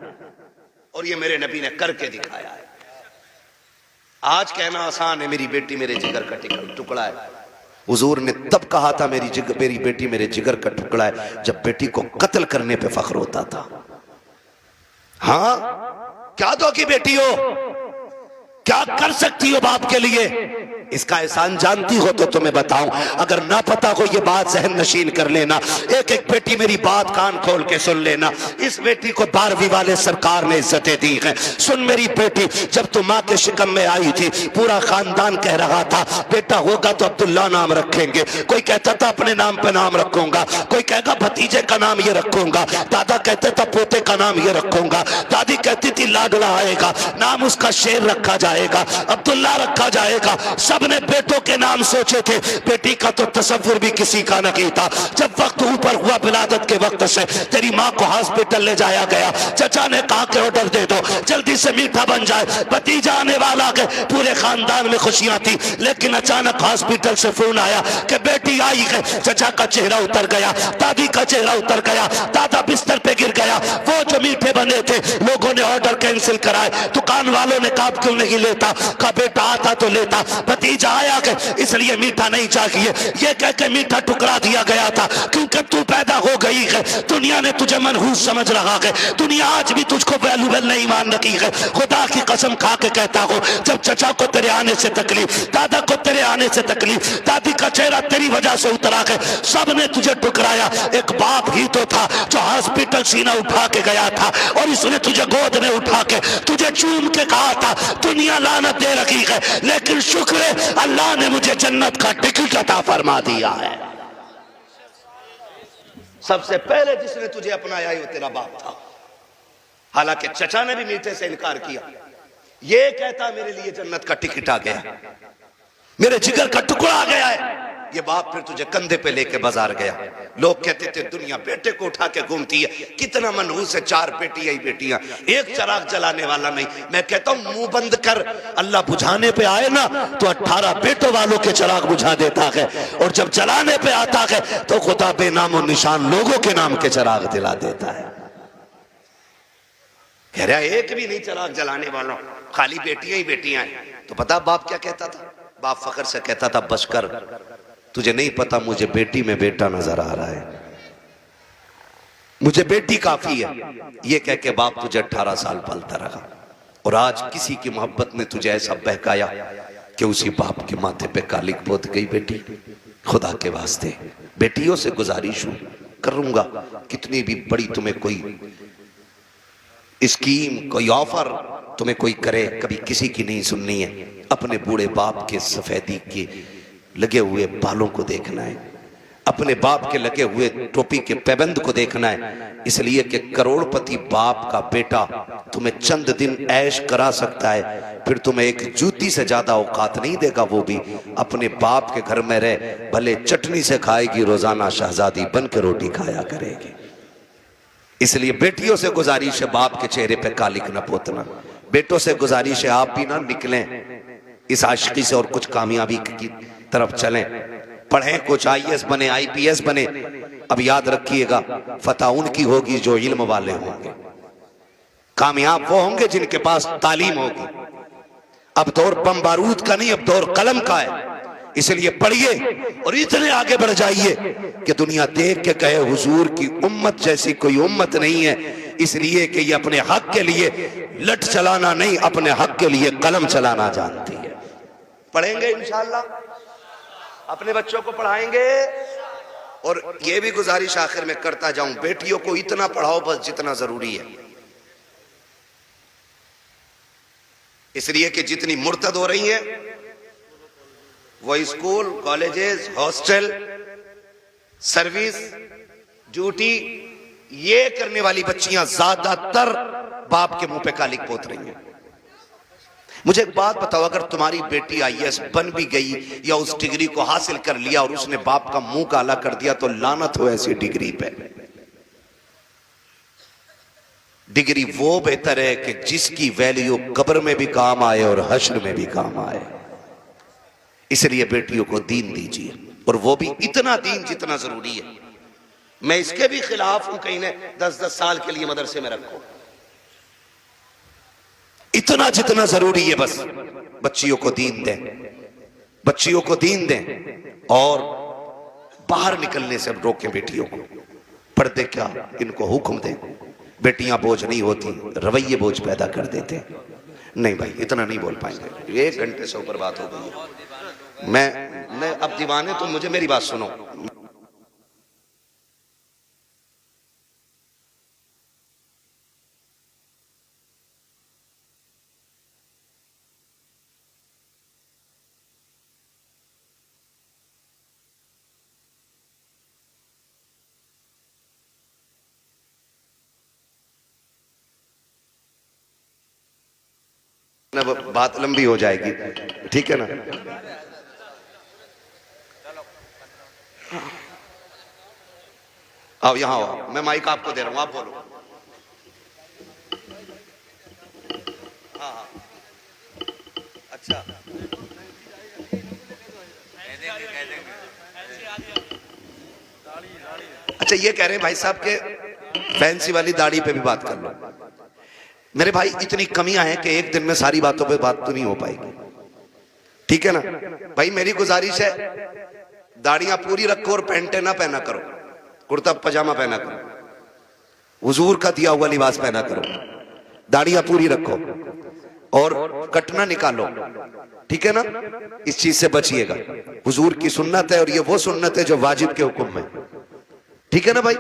और ये मेरे नबी ने करके दिखाया है। आज कहना आसान है, मेरी बेटी मेरे जिगर का टुकड़ा है। हुजूर ने तब कहा था मेरी बेटी मेरे जिगर का टुकड़ा है, जब बेटी को कत्ल करने पे फख्र होता था। हाँ, क्या दो की बेटी हो, क्या कर सकती हो बाप के लिए, इसका एहसान जानती हो तो तुम्हें बताऊं, अगर ना पता हो ये बात जहन नशीन कर लेना। एक एक बेटी मेरी बात कान खोल के सुन लेना। इस बेटी को 12वीं वाले सरकार ने इज्जतें दी हैं। सुन मेरी बेटी, जब तू माँ के शिकम में आई थी, पूरा खानदान कह रहा था बेटा होगा तो अब्दुल्ला नाम रखेंगे। कोई कहता था अपने नाम पे नाम रखूंगा, कोई कहेगा भतीजे का नाम ये रखूंगा, दादा कहते था पोते का नाम ये रखूंगा, दादी कहती थी लाडला आएगा, नाम उसका शेर रखा जाएगा, अब्दुल्ला रखा जाएगा। सबने बेटों के नाम सोचे थे, बेटी का तो तसव्वुर भी किसी का नहीं था। जब वक्त ऊपर हुआ विलादत के वक्त से, तेरी माँ को हॉस्पिटल ले जाया गया। चचा ने कहा कि ऑर्डर दे दो, जल्दी से मीठा बन जाए, भतीजा आने वाला है। पूरे खानदान में खुशियां थी, लेकिन अचानक हॉस्पिटल से फोन आया कि बेटी आई है। चचा का चेहरा उतर गया, दादी का चेहरा उतर गया, दादा बिस्तर पे गिर गया। वो जो मीठे बने थे, लोगों ने ऑर्डर कैंसिल कराए। दुकान वालों ने कहा क्यों नहीं लेता, कहा बेटा आता तो लेता, भतीजा आया के इसलिए मीठा नहीं चाहिए। ये कह के मीठा टुकरा दिया गया था, क्योंकि तू पैदा हो गई है। दुनिया ने तुझे मनहूस समझ रहा है, दुनिया आज भी तुझको वैल्यूबल नहीं मान रही है। खुदा की कसम खा के कहता हूँ, जब चचा को तेरे आने से तकलीफ, दादा को तेरे आने से तकलीफ, दादी का चेहरा तेरी वजह से उतरा है, सब ने तुझे टुकराया। एक बाप ही तो था जो हॉस्पिटल सीना उठा के गया था और इसने तुझे गोद में उठा के तुझे चूम के कहा था दुनिया लानत दे रखी है, लेकिन शुक्र है अल्लाह ने मुझे जन्नत का टिकट अता फरमा दिया है। सबसे पहले जिसने तुझे अपनाया वो तेरा बाप था। हालांकि चचा ने भी मीठे से इनकार किया। ये कहता मेरे लिए जन्नत का टिकट आ गया, मेरे जिगर का टुकड़ा आ गया है। ये बाप फिर तुझे कंधे पे लेके बाजार गया। लोग कहते थे दुनिया बेटे को उठा के घूमती है, कितना मनहूस है, 4 बेटियां ही बेटियां, एक चिराग जलाने वाला नहीं। मैं कहता हूं मुंह बंद कर, अल्लाह बुझाने पे आए ना तो 18 बेटों वालों के चिराग बुझा देता है, और जब जलाने पे आता है तो खुदा बेनामो निशान लोगों के नाम के चिराग दिला देता है। कह रहा एक भी नहीं चिराग जलाने वालों, खाली बेटियां ही बेटियां हैं। तो पता बाप क्या कहता था? बाप फखर से कहता था बस कर, तुझे नहीं पता मुझे बेटी में बेटा नजर आ रहा है, मुझे बेटी काफी है। ये कह के बाप तुझे 18 साल पालता रहा, और आज किसी की मोहब्बत ने तुझे ऐसा बहकाया कि उसी बाप के माथे पे कालिक पोत गई बेटी। खुदा के वास्ते बेटियों से गुजारिश हूं, करूंगा कितनी भी बड़ी तुम्हें कोई स्कीम, कोई ऑफर तुम्हें कोई करे, कभी किसी की नहीं सुननी है। अपने बूढ़े बाप के सफेदी के लगे हुए बालों को देखना है, अपने बाप के लगे हुए टोपी के पैबंद को देखना है, इसलिए कि करोड़पति बाप का बेटा तुम्हें चंद दिन ऐश करा सकता है, फिर तुम्हें एक जूती से ज्यादा औकात नहीं देगा। वो भी अपने बाप के घर में रह, भले चटनी से खाएगी, रोजाना शहजादी बन के रोटी खाया करेगी। इसलिए बेटियों से गुजारिश है बाप के चेहरे पे कालिक न पोतना, बेटों से गुजारिश है आप भी ना निकलें इस आशिकी से और कुछ कामयाबी की तरफ चलें, पढ़ें, कुछ IAS बने, IPS बने। अब याद रखिएगा फतह उनकी होगी जो इल्म वाले होंगे, कामयाब वो होंगे जिनके पास तालीम होगी। अब दौर बम बारूद का नहीं, अब दौर कलम का है। इसलिए पढ़िए और इतने आगे बढ़ जाइए कि दुनिया देख के कहे हुजूर की उम्मत जैसी कोई उम्मत नहीं है, इसलिए कि ये अपने हक के लिए लठ चलाना नहीं, अपने हक के लिए कलम चलाना जानती है। पढ़ेंगे इंशाअल्लाह, अपने बच्चों को पढ़ाएंगे। और ये भी गुजारिश आखिर में करता जाऊं, बेटियों को इतना पढ़ाओ बस जितना जरूरी है, इसलिए कि जितनी मुर्तद हो रही हैं वो school, colleges, hostel, service, duty, ये करने वाली बच्चियां ज्यादातर बाप के मुंह पे कालिक पोत रही हैं। मुझे एक बात बताओ, अगर तुम्हारी बेटी IAS बन भी गई या उस डिग्री को हासिल कर लिया और उसने बाप का मुंह काला कर दिया, तो लानत हो ऐसी डिग्री पे। डिग्री वो बेहतर है कि जिसकी वैल्यू कब्र में भी काम आए और हश्र में भी काम आए। इसलिए बेटियों को दीन दीजिए, और वो भी इतना दीन जितना जरूरी है। मैं इसके भी खिलाफ हूं कहीं ने 10-10 साल के लिए मदरसे में रखो, इतना जितना जरूरी है बस बच्चियों को दीन दें, बच्चियों को दीन दें, और बाहर निकलने से रोकें बेटियों को। पर्दे क्या, इनको हुक्म दें। बेटियां बोझ नहीं होती, रवैये बोझ पैदा कर देते। नहीं भाई इतना नहीं बोल पाएंगे, 1 घंटे से ऊपर बात हो गई है। मैं अब दीवाने, तो मुझे मेरी बात सुनो। बात लंबी हो जाएगी, ठीक है ना? आओ यहां आओ, मैं माइक आपको दे रहा हूं, आप बोलो। हाँ अच्छा, अच्छा ये कह रहे हैं भाई साहब के फैंसी वाली दाढ़ी पे भी बात कर लो। मेरे भाई इतनी कमियां हैं कि एक दिन में सारी बातों पे बात तो नहीं हो पाएगी, ठीक है ना भाई? मेरी गुजारिश है दाढ़ियां पूरी रखो और पैंटे ना पहना करो, कुर्ता पजामा पहना करो, हुजूर का दिया हुआ लिबास पहना करो, दाढ़ियां पूरी रखो और कटना निकालो, ठीक है ना? इस चीज से बचिएगा। हुजूर की सुन्नत है और ये वो सुन्नत है जो वाजिब के हुक्म में, ठीक है ना भाई?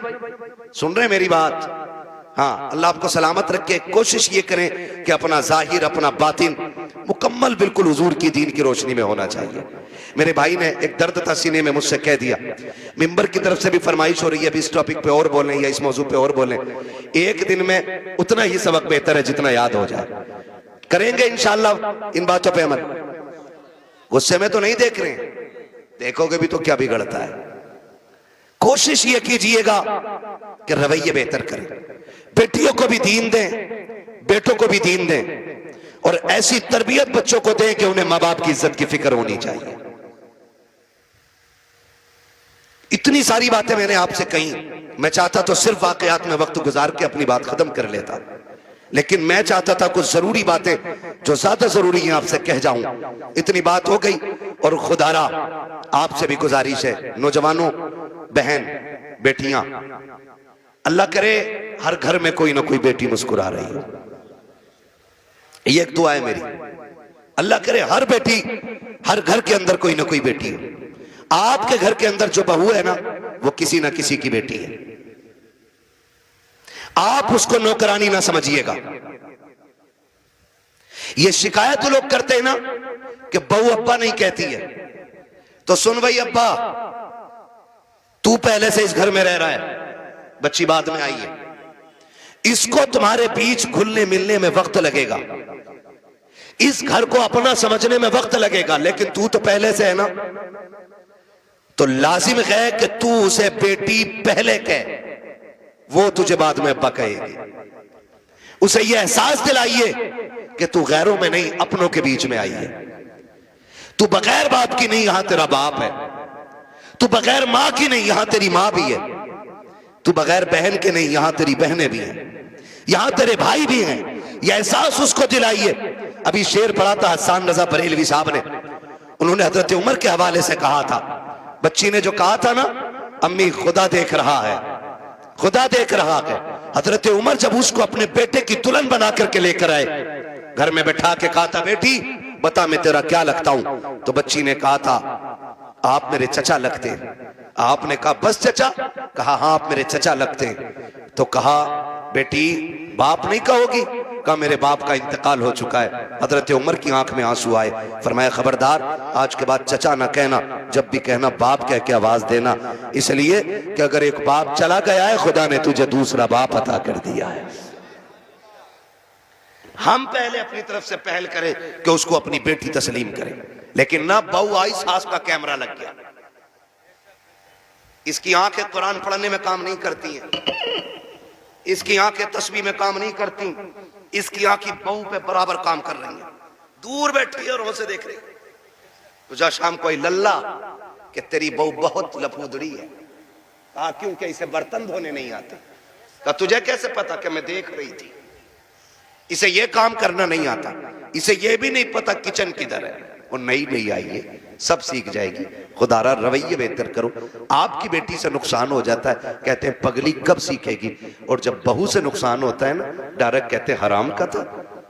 सुन रहे हैं मेरी बात? हाँ, अल्लाह आपको सलामत रखे। कोशिश ये करें कि अपना जाहिर, अपना बातिन मुकम्मल बिल्कुल हुजूर की दीन की रोशनी में होना चाहिए। मेरे भाई ने एक दर्द था सीने में, मुझसे कह दिया, मिंबर की तरफ से भी फरमाइश हो रही है अभी इस टॉपिक पे और बोलें या इस मौजू पे और बोलें। एक दिन में उतना ही सबक बेहतर है जितना याद हो जाए। करेंगे इंशाअल्लाह इन बातों पे अमल। गुस्से में तो नहीं देख रहे हैं, देखोगे भी तो क्या बिगड़ता है। कोशिश ये कीजिएगा कि रवैये बेहतर करें, बेटियों को भी दीन दें, बेटों को भी दीन दें, और ऐसी तरबियत बच्चों को दें कि उन्हें मां बाप की इज्जत की फिक्र होनी चाहिए। इतनी सारी बातें मैंने आपसे कही, मैं चाहता तो सिर्फ वाकयात में वक्त गुजार के अपनी बात खत्म कर लेता, लेकिन मैं चाहता था कुछ जरूरी बातें जो ज्यादा जरूरी हैं आपसे कह जाऊं। इतनी बात हो गई, और खुदारा आपसे भी गुजारिश है, नौजवानों, बहन, बेटियां, अल्लाह करे हर घर में कोई ना कोई बेटी मुस्कुरा रही हो। ये एक दुआ है मेरी, अल्लाह करे हर बेटी, हर घर के अंदर कोई ना कोई बेटी हो। आपके घर के अंदर जो बहू है ना, वो किसी ना किसी की बेटी है। आप उसको नौकरानी ना समझिएगा। ये शिकायत लोग करते हैं ना कि बहू अब्बा नहीं कहती है, तो सुन भाई अब्बा, तू पहले से इस घर में रह रहा है, बच्ची बाद में आई है, इसको तुम्हारे बीच घुलने मिलने में वक्त लगेगा, इस घर को अपना समझने में वक्त लगेगा, लेकिन तू तो पहले से है ना, तो लाजिम है कि तू उसे बेटी पहले कह, वो तुझे बाद में अब्बा कहेगी। उसे यह एहसास दिलाइए कि तू गैरों में नहीं, अपनों के बीच में आई है। तू बगैर बाप की नहीं, यहां तेरा बाप है। तू बगैर मां की नहीं, यहां तेरी मां भी है। तू बगैर बहन के नहीं, यहां तेरी बहनें भी हैं, यहां तेरे भाई भी हैं। यह एहसास उसको दिलाइए। अभी शेर पढ़ा था हसन रजा बरेलवी साहब ने, उन्होंने हजरत उमर के हवाले से कहा था, बच्ची ने जो कहा था ना, अम्मी खुदा देख रहा है, खुदा देख रहा है। हजरत उमर जब उसको अपने बेटे की दुल्हन बना करके लेकर आए, घर में बैठा के कहा था, बेटी बता मैं तेरा क्या लगता हूं? तो बच्ची ने कहा था, आप मेरे चचा लगते। आपने कहा बस चचा? कहा हाँ आप मेरे चचा लगते। तो कहा बेटी बाप नहीं कहोगी? कहा मेरे बाप का इंतकाल हो चुका है। हजरत उमर की आंख में आंसू आए, फरमाया खबरदार आज के बाद चचा ना कहना, जब भी कहना बाप कह के आवाज देना, इसलिए कि अगर एक बाप चला गया है, खुदा ने तुझे दूसरा बाप अता कर दिया है। हम पहले अपनी तरफ से पहल करें कि उसको अपनी बेटी तस्लीम करें, लेकिन ना बहू आई, सास का कैमरा लग गया। इसकी आंखें कुरान पढ़ने में काम नहीं करती हैं, इसकी आंखें तस्बीह में काम नहीं करती, इसकी आंखें बहू पे बराबर काम कर रही हैं। दूर बैठी है और वहां से देख रही। तुझा शाम कोई लल्ला कि तेरी बहू बहुत लफूदड़ी है। कहा क्योंकि इसे बर्तन धोने नहीं आते। कहा तुझे कैसे पता? कि मैं देख रही थी। इसे ये काम करना नहीं आता, इसे ये भी नहीं पता किचन किधर है। और नई नई आई है, सब सीख जाएगी। खुदारा रवैये बेहतर करो। आपकी बेटी से नुकसान हो जाता है, कहते हैं पगली कब सीखेगी, और जब बहू से नुकसान होता है ना, डायरेक्ट कहते हैं हराम का था,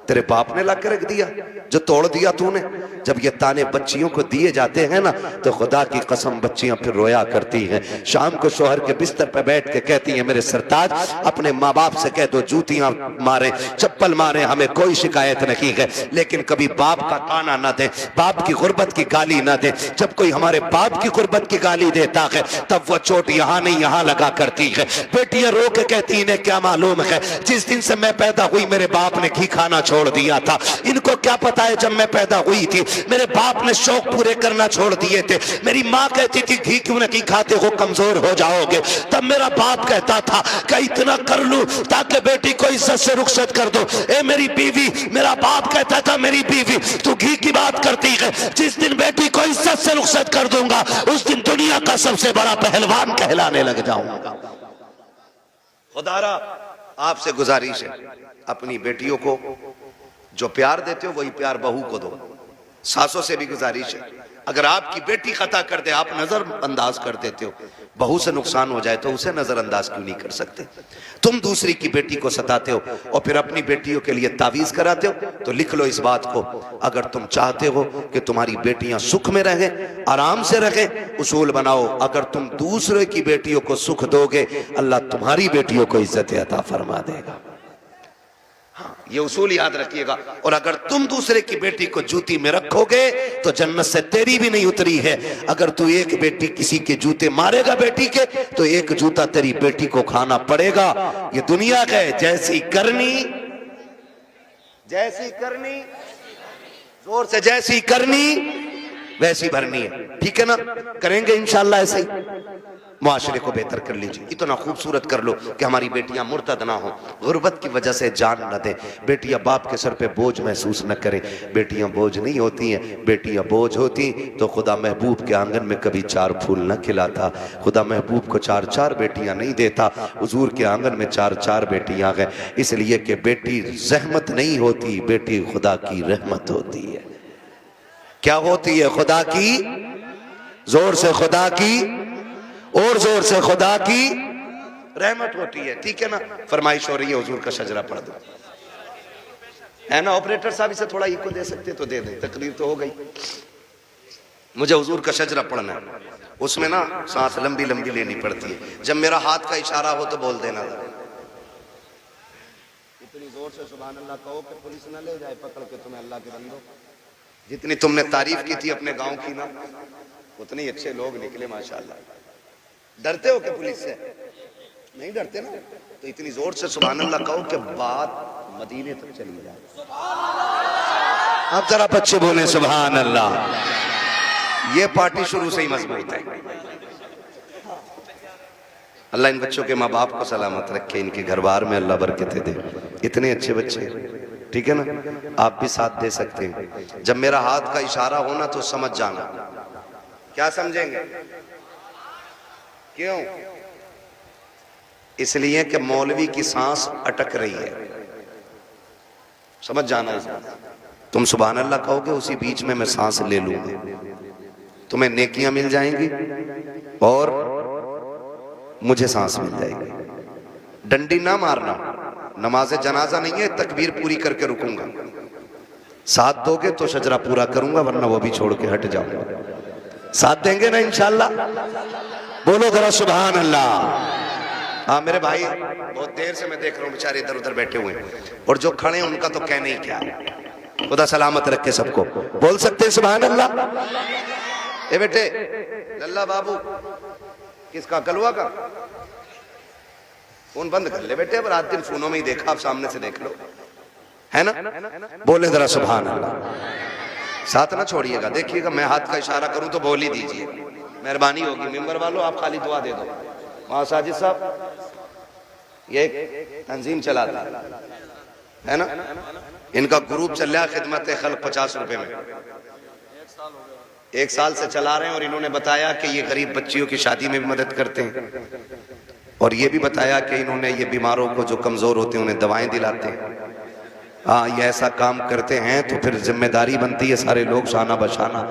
तेरे बाप ने ला के रख दिया, जो तोड़ दिया तूने। जब ये ताने बच्चियों को दिए जाते हैं ना, तो खुदा की कसम बच्चियां फिर रोया करती हैं। शाम को शोहर के बिस्तर पर बैठ के कहती हैं, मेरे सरताज अपने माँ बाप से कह दो जूतियां मारे, चप्पल मारे, हमें कोई शिकायत नहीं है, लेकिन कभी बाप का ताना ना दे, बाप की गुर्बत की गाली ना दे। जब कोई हमारे बाप की गुर्बत की गाली देता है, तब वो चोट यहाँ नहीं यहाँ लगा करती है। बेटियां रो के कहती, इन्हें क्या मालूम है, जिस दिन से मैं पैदा हुई मेरे बाप ने घी खाना छोड़ दिया था। इनको क्या पता है, जब मैं पैदा हुई थी मेरे बाप ने शौक पूरे करना छोड़ दिए थे। मेरी माँ कहती थी घी क्यों नहीं खाते हो, कमजोर हो जाओगे। तब मेरा बाप कहता था कि इतना कर लूं ताकि बेटी को इज्जत से रुखसत कर दो। ए मेरी बीवी, मेरा बाप कहता था मेरी बीवी तू घी की बात करती है, जिस दिन बेटी को इज्जत से रुखसत कर दूंगा उस दिन दुनिया का सबसे बड़ा पहलवान कहलाने लग जाऊंगा। खुदारा आपसे गुजारिश है, अपनी बेटियों को जो प्यार देते हो वही प्यार बहू को दो। सासों से भी गुजारिश है, अगर आपकी बेटी खता कर दे आप नजर अंदाज कर देते हो, बहू से नुकसान हो जाए तो उसे नजरअंदाज क्यों नहीं कर सकते? तुम दूसरी की बेटी को सताते हो और फिर अपनी बेटियों के लिए तावीज कराते हो, तो लिख लो इस बात को, अगर तुम चाहते हो कि तुम्हारी बेटियां सुख में रहें, आराम से रहें, उसूल बनाओ, अगर तुम दूसरे की बेटियों को सुख दोगे, अल्लाह तुम्हारी बेटियों को इज्जत अता फरमा देगा। हाँ, ये उसूल याद रखिएगा। और अगर तुम दूसरे की बेटी को जूती में रखोगे तो जन्नत से तेरी भी नहीं उतरी है। अगर तू एक बेटी किसी के जूते मारेगा बेटी के, तो एक जूता तेरी बेटी को खाना पड़ेगा। ये दुनिया का है, जैसी करनी जोर से जैसी करनी वैसी भरनी है, ठीक है ना। करेंगे इंशाल्लाह ऐसे ही, मुआशरे को बेहतर कर लीजिए। इतना खूबसूरत कर लो कि हमारी बेटियां मुर्तद ना हो, गुर्बत की वजह से जान न दे, बेटियां बाप के सर पे बोझ महसूस न करें। बेटियां बोझ नहीं होती हैं, बेटियां बोझ होती तो खुदा महबूब के आंगन में कभी 4 फूल न खिलाता, खुदा महबूब को 4 बेटियां नहीं देता। हुजूर के आंगन में 4 बेटियां हैं, इसलिए कि बेटी जहमत नहीं होती, बेटी खुदा की रहमत होती है। क्या होती है? खुदा की, जोर से खुदा की, और जोर से खुदा की रहमत होती है, ठीक है ना। फरमाइश हो रही है हुजूर का शजरा पढ़ दो, है ना। ऑपरेटर साहब इसे थोड़ा इको दे सकते तो दे दे, तकरीर तो हो गई। मुझे हुजूर का शजरा पढ़ना है, उसमें ना सांस लंबी लंबी लेनी पड़ती है। जब मेरा हाथ का इशारा हो तो बोल देना, इतनी जोर से सुभान अल्लाह कहो कि पुलिस ना ले जाए पकड़ के तुम्हें। अल्लाह के बंदो, जितनी तुमने तारीफ की थी अपने गांव की ना, उतने अच्छे लोग निकले माशाल्लाह। डरते हो कि पुलिस से? नहीं डरते ना, तो इतनी जोर से सुभान अल्लाह कहो कि बात मदीने तक चली जाए। अब जरा बच्चे बोले सुभान अल्लाह। ये पार्टी शुरू से ही मजबूत है। अल्लाह इन बच्चों के माँ बाप को सलामत रखे, इनके घर बार में अल्लाह बरकतें दे। इतने अच्छे बच्चे, ठीक है ना। आप भी साथ दे सकते हैं। जब मेरा हाथ का इशारा होना तो समझ जाना। क्या समझेंगे? क्यों? इसलिए कि मौलवी की सांस अटक रही है, समझ जाना। तुम सुभान अल्लाह कहोगे, उसी बीच में मैं सांस ले लूंगा, तुम्हें नेकियां मिल जाएंगी और मुझे सांस मिल जाएगी। डंडी ना मारना, नमाज जनाजा नहीं है, तकबीर पूरी करके रुकूंगा। साथ दोगे तो शजरा पूरा करूंगा, वरना वो भी छोड़ के हट जाऊंगा। साथ देंगे ना इंशाल्लाह? बोलो जरा सुभान अल्लाह। हाँ मेरे भाई, बहुत देर से मैं देख रहा हूँ बेचारे इधर उधर बैठे हुए हैं, और जो खड़े हैं उनका तो कहने ही क्या। खुदा सलामत रखे सबको। बोल सकते हैं सुभान अल्लाह? ए बेटे लल्ला बाबू, किसका? कलवा का। फोन बंद कर ले बेटे, अब रात दिन फोनों में ही देखा, आप सामने से देख लो, है ना। बोले जरा सुभान अल्लाह। साथ ना छोड़िएगा, देखिएगा मैं हाथ का इशारा करूं तो बोल ही दीजिए, मेहरबानी होगी। मेंबर वालों आप खाली दुआ दे दो। वहां साजिद साहब ये तंजीम चलाता है ना, इनका ग्रुप चल रहा है खिदमत खल्क 50 रुपए में, 1 साल से चला रहे हैं। और इन्होंने बताया कि ये गरीब बच्चियों की शादी में भी मदद करते हैं, और ये भी बताया कि इन्होंने ये बीमारों को जो कमजोर होते हैं उन्हें दवाएं दिलाते हैं। हाँ, ये ऐसा काम करते हैं तो फिर जिम्मेदारी बनती है सारे लोग शाना बशाना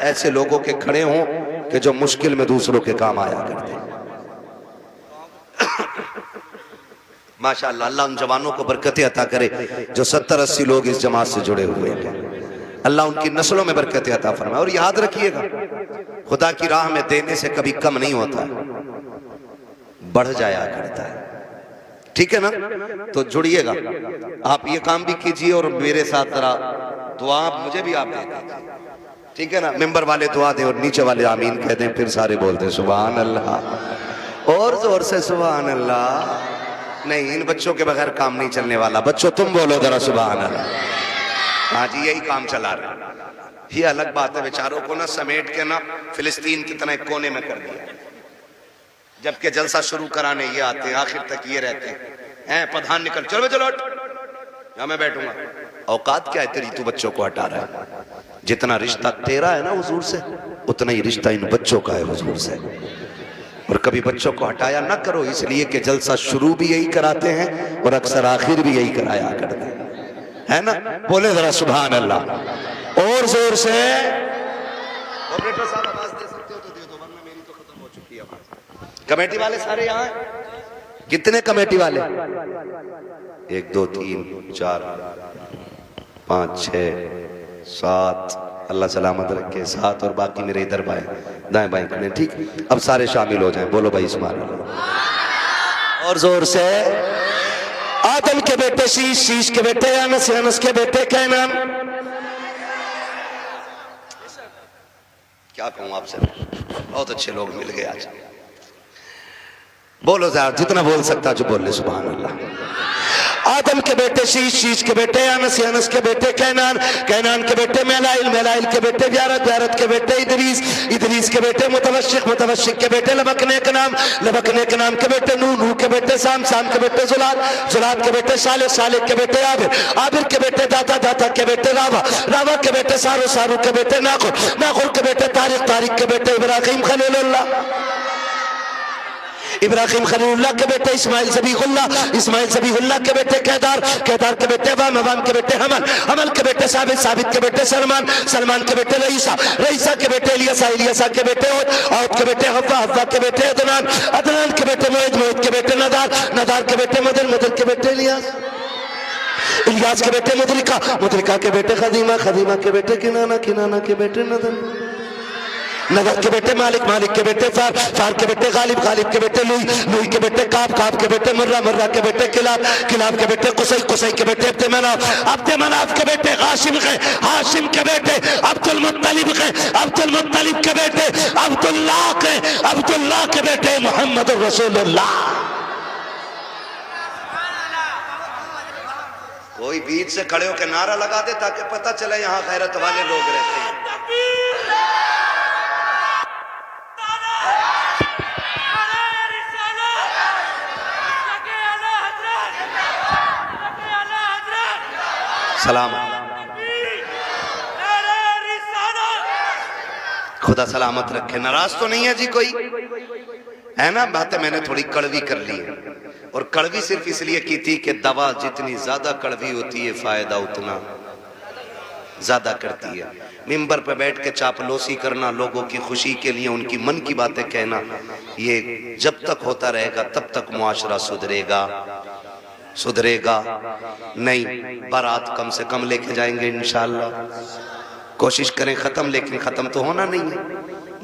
ऐसे लोगों के खड़े हों कि जो मुश्किल में दूसरों के काम आया करते हैं। माशाअल्लाह, अल्लाह उन जवानों को बरकतें अता करे जो 70-80 लोग इस जमात से जुड़े हुए हैं। अल्लाह उनकी नस्लों में बरकतें अता फरमाए। और याद रखिएगा, खुदा की राह में देने से कभी कम नहीं होता, बढ़ जाया करता है, ठीक है ना। तो जुड़िएगा, आप ये काम भी कीजिए और मेरे साथ जरा दुआ मुझे भी आप दें, ठीक है ना। मेंबर वाले दुआ दें और नीचे वाले आमीन कह दें, फिर सारे बोलते सुभान अल्लाह और जोर से सुभान अल्लाह। नहीं, इन बच्चों के बगैर काम नहीं चलने वाला। बच्चों तुम बोलो जरा सुभान अल्लाह। हाँ जी, यही काम चला रहे। ये अलग बात है, बेचारों को ना समेट के ना फिलिस्तीन की तरह कोने में कर दिया, जबकि जलसा शुरू कराने ये आते हैं, आखिर तक ये रहते हैं। प्रधान निकल, चलो चलो यहाँ मैं बैठूंगा। औकात क्या है तेरी, तू बच्चों को हटा रहा है। जितना रिश्ता तेरा है ना हुजूर से, उतना ही रिश्ता इन बच्चों का है हुजूर से। और कभी बच्चों को हटाया ना करो, इसलिए कि जलसा शुरू भी यही कराते हैं और अक्सर आखिर भी यही कराया करते हैं, है ना। बोले जरा सुभान अल्लाह और जोर से। ऑपरेटर साहब आवाज दे सकते हो तो दे दो, वरना मेरी तो खत्म हो चुकी है आवाज। कमेटी वाले सारे यहाँ, कितने कमेटी वाले? 1 2 3 4 5 6 7, अल्लाह सलामत रखे। 7 और बाकी मेरे इधर बाएं दाएं बाएं खड़े, ठीक। अब सारे शामिल हो जाएं। बोलो भाई सुभान अल्लाह और जोर से आदम के बेटे शीश, शीश के बेटे अनस, अनस के बेटे कैनान। क्या कहूं आपसे, बहुत अच्छे लोग मिल गए आज। बोलो जरा, जितना बोल सकता जो बोल ले। सुभान अल्लाह। आदम के बेटे शीश, शीश के बेटे अनस, अनस के बेटे कैनान, कैनान के बेटे मेलाइल, मेलाइल के बेटे व्यारत, व्यारत के बेटे इदरीस, इदरीस के बेटे मुतवश्शिक, मुतवश्शिक के बेटे लबकने के नाम, लबकने के नाम के बेटे नूह, नूह के बेटे साम, साम के बेटे जुलाल, जुलाल के बेटे साले, साले के बेटे आबिर, आबिर के बेटे दाता, दाता के बेटे रावा, रावा के बेटे सारू, सारू के बेटे नाखुर, नाखुर के बेटे तारिक, तारिक के बेटे इब्राहिम खलीलुल्लाह, इब्राहिम खलीलुल्लाह के बेटे इस्माइल ज़बीहुल्लाह, इस्माइल ज़बीहुल्लाह के बेटे केदार, केदार के बेटे अवाम, अवाम के बेटे हमल, हमल के बेटे साबित, साबित के बेटे सलमान, सलमान के बेटे रईसा, रईसा के बेटे इलियासा, इलियासा के बेटे औद, औद के बेटे हव्वा, हव्वा के बेटे अदनान, अदनान के बेटे मोइद, मोइद के बेटे नदार, नदार के बेटे मदन, मदन के बेटे इलियास, इलियास के बेटे मुदरिका, मुदरिका के बेटे खदीमा, खदीमा के बेटे किनाना, किनाना के बेटे नदन, नदर के बेटे मालिक, मालिक के बेटे फार, फार के बेटे गालिब, गालिब के बेटे लुई, लुई के बेटे काब, काब के बेटे मुर्रा, मुर्रा के बेटे किलाब, किलाब के बेटे कुसै, कुसै के बेटे अब्दे मनाफ, अब्दे मनाफ के बेटे हाशिम के, हाशिम के बेटे अब्दुल मुत्तलिब के, अब्दुल मुत्तलिब के बेटे अब्दुल्लाह के, अब्दुल्लाह के बेटे मोहम्मद रसूलुल्लाह। कोई बीच से खड़े होकर नारा लगा दे ताकि पता चले यहाँ गैरत वाले लोग रहते हैं। सलाम, खुदा सलामत रखे। नाराज तो नहीं है जी कोई, है ना? बातें मैंने थोड़ी कड़वी कर ली है, और कड़वी सिर्फ इसलिए की थी कि दवा जितनी ज्यादा कड़वी होती है फायदा उतना ज्यादा करती है। मिंबर पे बैठ के चापलूसी करना, लोगों की खुशी के लिए उनकी मन की बातें कहना, ये जब तक होता रहेगा तब तक मुआशरा सुधरेगा, सुधरेगा नहीं। बारात कम से कम लेके जाएंगे इंशाअल्लाह, कोशिश करें खत्म, लेकिन खत्म तो होना नहीं है,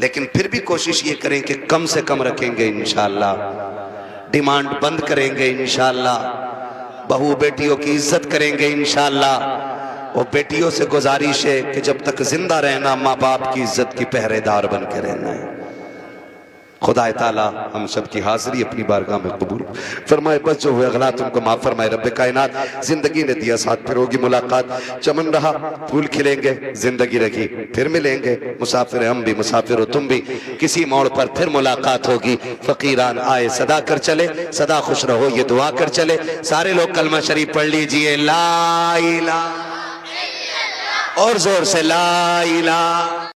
लेकिन फिर भी कोशिश ये करें कि कम से कम रखेंगे इंशाअल्लाह। डिमांड बंद करेंगे इंशाअल्लाह, बहू बेटियों की इज्जत करेंगे इंशाअल्लाह। और बेटियों से गुजारिश है कि जब तक जिंदा रहना माँ बाप की इज्जत की पहरेदार बन के रहना है। खुदा ताला हम सब की हाजिरी अपनी बारगाह में कबूल फरमाए, बस जो हुए गलत उनको माफ फरमाए। रब्बे कायनात जिंदगी ने दिया साथ, फिर होगी मुलाकात, चमन रहा फूल खिलेंगे, जिंदगी रखी फिर मिलेंगे, मुसाफिर हम भी मुसाफिर हो तुम भी, किसी मोड़ पर फिर मुलाकात होगी। फकीरान आए सदा कर चले, सदा खुश रहो ये दुआ कर चले। सारे लोग कलमा शरीफ पढ़ लीजिए, ला इलाहा, और जोर से ला इलाहा।